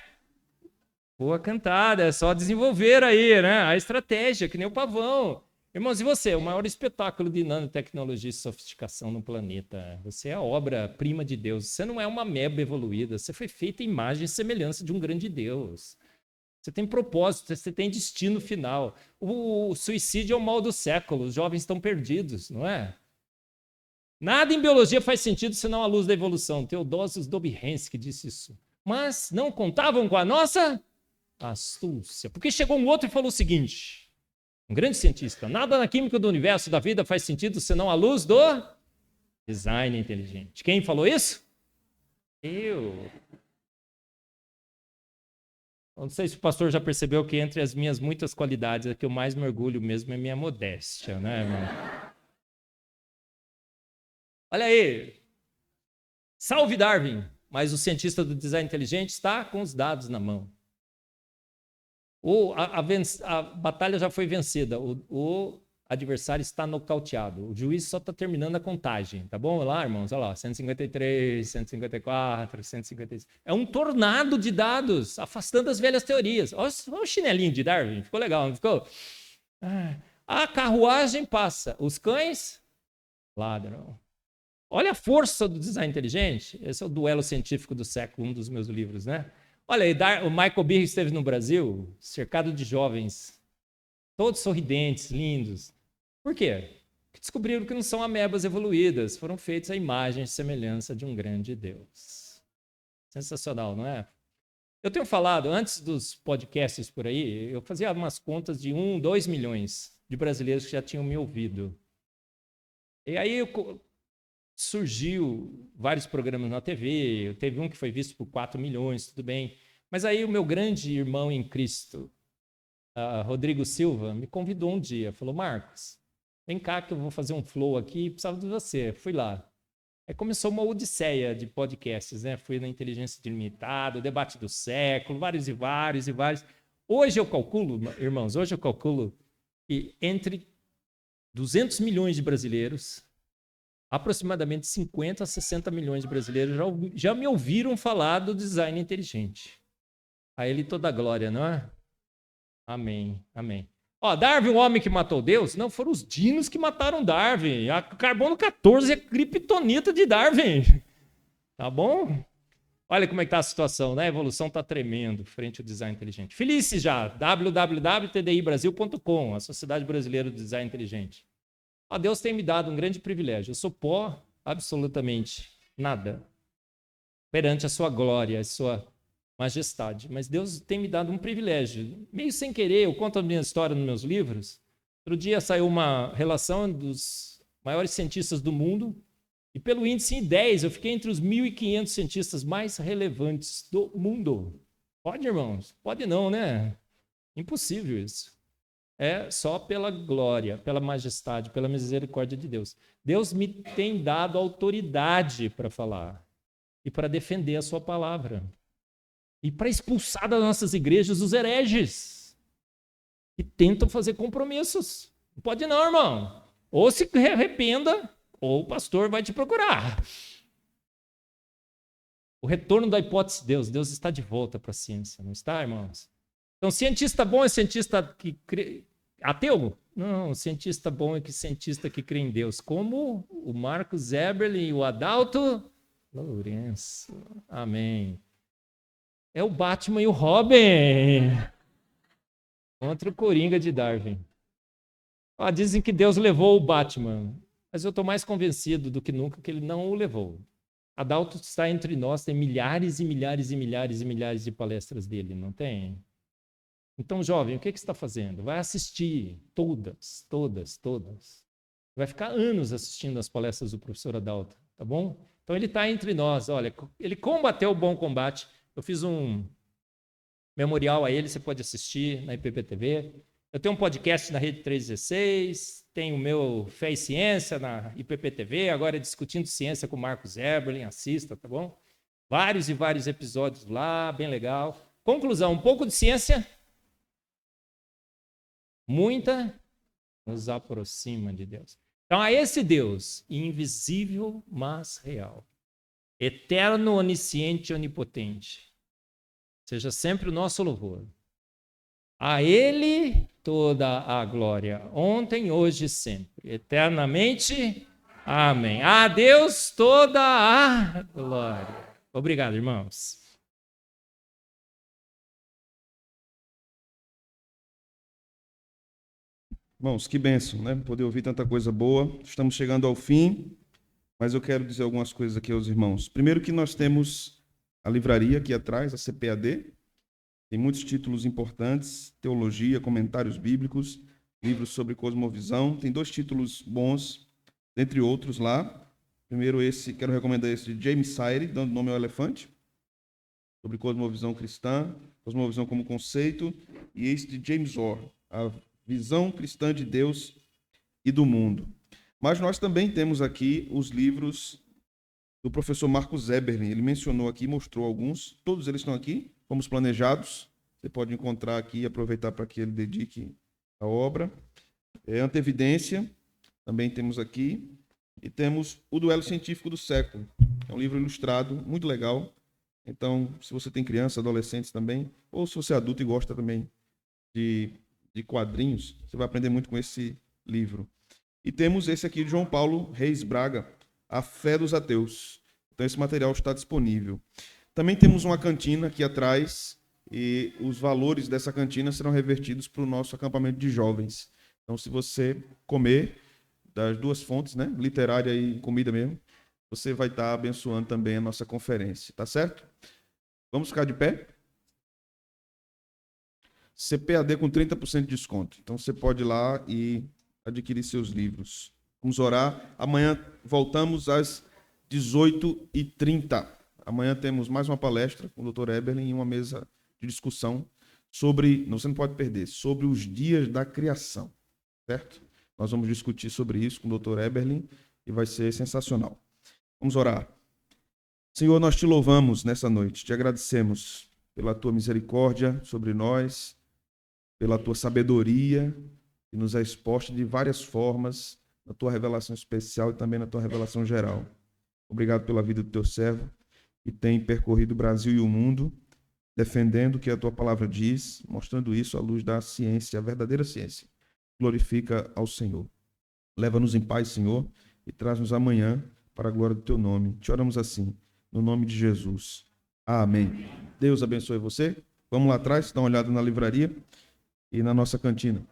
B: boa cantada, é só desenvolver aí, né? A estratégia, que nem o pavão. Irmãos, e você? O maior espetáculo de nanotecnologia e sofisticação no planeta. Você é a obra-prima de Deus. Você não é uma ameba evoluída. Você foi feita em imagem e semelhança de um grande Deus. Você tem propósito, você tem destino final. O suicídio é o mal do século. Os jovens estão perdidos, não é? Nada em biologia faz sentido senão a luz da evolução. Theodosius Dobzhansky disse isso. Mas não contavam com a nossa astúcia. Porque chegou um outro e falou o seguinte, um grande cientista, nada na química do universo da vida faz sentido senão a luz do design inteligente. Quem falou isso? Eu. Não sei se o pastor já percebeu que entre as minhas muitas qualidades, a que eu mais me orgulho mesmo é minha modéstia, né, irmão? Olha aí, salve Darwin, mas o cientista do design inteligente está com os dados na mão. A batalha já foi vencida, o adversário está nocauteado, o juiz só está terminando a contagem, tá bom? Olha lá, irmãos, olha lá, 153, 154, 156. É um tornado de dados, afastando as velhas teorias. Olha o chinelinho de Darwin, ficou legal, não ficou? A carruagem passa, os cães ladram. Olha a força do design inteligente. Esse é o duelo científico do século, um dos meus livros, né? Olha aí, o Michael Behe esteve no Brasil, cercado de jovens, todos sorridentes, lindos. Por quê? Porque descobriram que não são amebas evoluídas, foram feitos à imagem e semelhança de um grande Deus. Sensacional, não é? Eu tenho falado, antes dos podcasts por aí, eu fazia umas contas de 1, 2 milhões de brasileiros que já tinham me ouvido. E aí surgiu vários programas na TV, teve um que foi visto por 4 milhões, tudo bem. Mas aí o meu grande irmão em Cristo, Rodrigo Silva, me convidou um dia, falou, Marcos, vem cá que eu vou fazer um flow aqui, precisava de você. Fui lá. Aí começou uma odisseia de podcasts, né? Fui na Inteligência Ilimitada, o Debate do Século, vários e vários e vários. Hoje eu calculo, irmãos, que entre 200 milhões de brasileiros, aproximadamente 50 a 60 milhões de brasileiros já me ouviram falar do design inteligente. A ele toda a glória, não é? Amém, amém. Ó, Darwin, o homem que matou Deus? Não, foram os dinos que mataram Darwin. A carbono 14 é a criptonita de Darwin. Tá bom? Olha como é que está a situação, né? A evolução está tremendo frente ao design inteligente. Felice já, www.tdibrasil.com, a Sociedade Brasileira do Design Inteligente. Deus tem me dado um grande privilégio. Eu sou pó, absolutamente nada, perante a sua glória, a sua majestade. Mas Deus tem me dado um privilégio. Meio sem querer, eu conto a minha história nos meus livros. Outro dia saiu uma relação dos maiores cientistas do mundo, e pelo índice em 10, eu fiquei entre os 1.500 cientistas mais relevantes do mundo. Pode, irmãos? Pode não, né? Impossível isso. É só pela glória, pela majestade, pela misericórdia de Deus. Deus me tem dado autoridade para falar e para defender a sua palavra. E para expulsar das nossas igrejas os hereges que tentam fazer compromissos. Não pode não, irmão. Ou se arrependa, ou o pastor vai te procurar. O retorno da hipótese de Deus. Deus está de volta para a ciência, não está, irmãos? Então, cientista bom é cientista que crê... ateu? Não, cientista bom é que cientista que crê em Deus, como o Marcos Eberlin e o Adalto Lourenço. Amém. É o Batman e o Robin contra o Coringa de Darwin. Dizem que Deus levou o Batman, mas eu estou mais convencido do que nunca que ele não o levou. Adalto está entre nós, tem milhares e milhares e milhares e milhares de palestras dele, não tem? Então, jovem, o que você está fazendo? Vai assistir todas. Vai ficar anos assistindo as palestras do professor Adalto, tá bom? Então, ele está entre nós. Olha, ele combateu o bom combate. Eu fiz um memorial a ele, você pode assistir na IPPTV. Eu tenho um podcast na Rede 316, tenho o meu Fé e Ciência na IPPTV, agora discutindo ciência com o Marcos Eberlin, assista, tá bom? Vários e vários episódios lá, bem legal. Conclusão, um pouco de ciência, muita nos aproxima de Deus. Então, a esse Deus, invisível, mas real, eterno, onisciente e onipotente, seja sempre o nosso louvor. A Ele toda a glória, ontem, hoje e sempre, eternamente. Amém. A Deus toda a glória. Obrigado, irmãos.
A: Irmãos, que bênção, né? Poder ouvir tanta coisa boa. Estamos chegando ao fim, mas eu quero dizer algumas coisas aqui aos irmãos. Primeiro que nós temos a livraria aqui atrás, a CPAD. Tem muitos títulos importantes, teologia, comentários bíblicos, livros sobre cosmovisão. Tem 2 títulos bons, dentre outros lá. Primeiro esse, quero recomendar esse de James Sire, dando nome ao elefante, sobre cosmovisão cristã, cosmovisão como conceito, e esse de James Orr, a visão cristã de Deus e do mundo. Mas nós também temos aqui os livros do professor Marcos Eberlin. Ele mencionou aqui, mostrou alguns, todos eles estão aqui, fomos planejados. Você pode encontrar aqui e aproveitar para que ele dedique a obra. Antevidência, também temos aqui. E temos O Duelo Científico do Século. É um livro ilustrado, muito legal. Então, se você tem criança, adolescentes também, ou se você é adulto e gosta também de quadrinhos, você vai aprender muito com esse livro. E temos esse aqui de João Paulo Reis Braga, A Fé dos Ateus. Então, esse material está disponível. Também temos uma cantina aqui atrás, e os valores dessa cantina serão revertidos para o nosso acampamento de jovens. Então, se você comer das 2 fontes, né, literária e comida mesmo, você vai estar abençoando também a nossa conferência, tá certo? Vamos ficar de pé? CPAD com 30% de desconto. Então, você pode ir lá e adquirir seus livros. Vamos orar. Amanhã voltamos às 18h30. Amanhã temos mais uma palestra com o Dr. Eberlin e uma mesa de discussão sobre, você não pode perder, sobre os dias da criação, certo? Nós vamos discutir sobre isso com o Dr. Eberlin e vai ser sensacional. Vamos orar. Senhor, nós te louvamos nessa noite, te agradecemos pela tua misericórdia sobre nós, pela tua sabedoria, que nos é exposta de várias formas, na tua revelação especial e também na tua revelação geral. Obrigado pela vida do teu servo, que tem percorrido o Brasil e o mundo, defendendo o que a tua palavra diz, mostrando isso à luz da ciência, a verdadeira ciência. Glorifica ao Senhor. Leva-nos em paz, Senhor, e traz-nos amanhã para a glória do teu nome. Te oramos assim, no nome de Jesus. Amém. Deus abençoe você. Vamos lá atrás, dar uma olhada na livraria e na nossa cantina.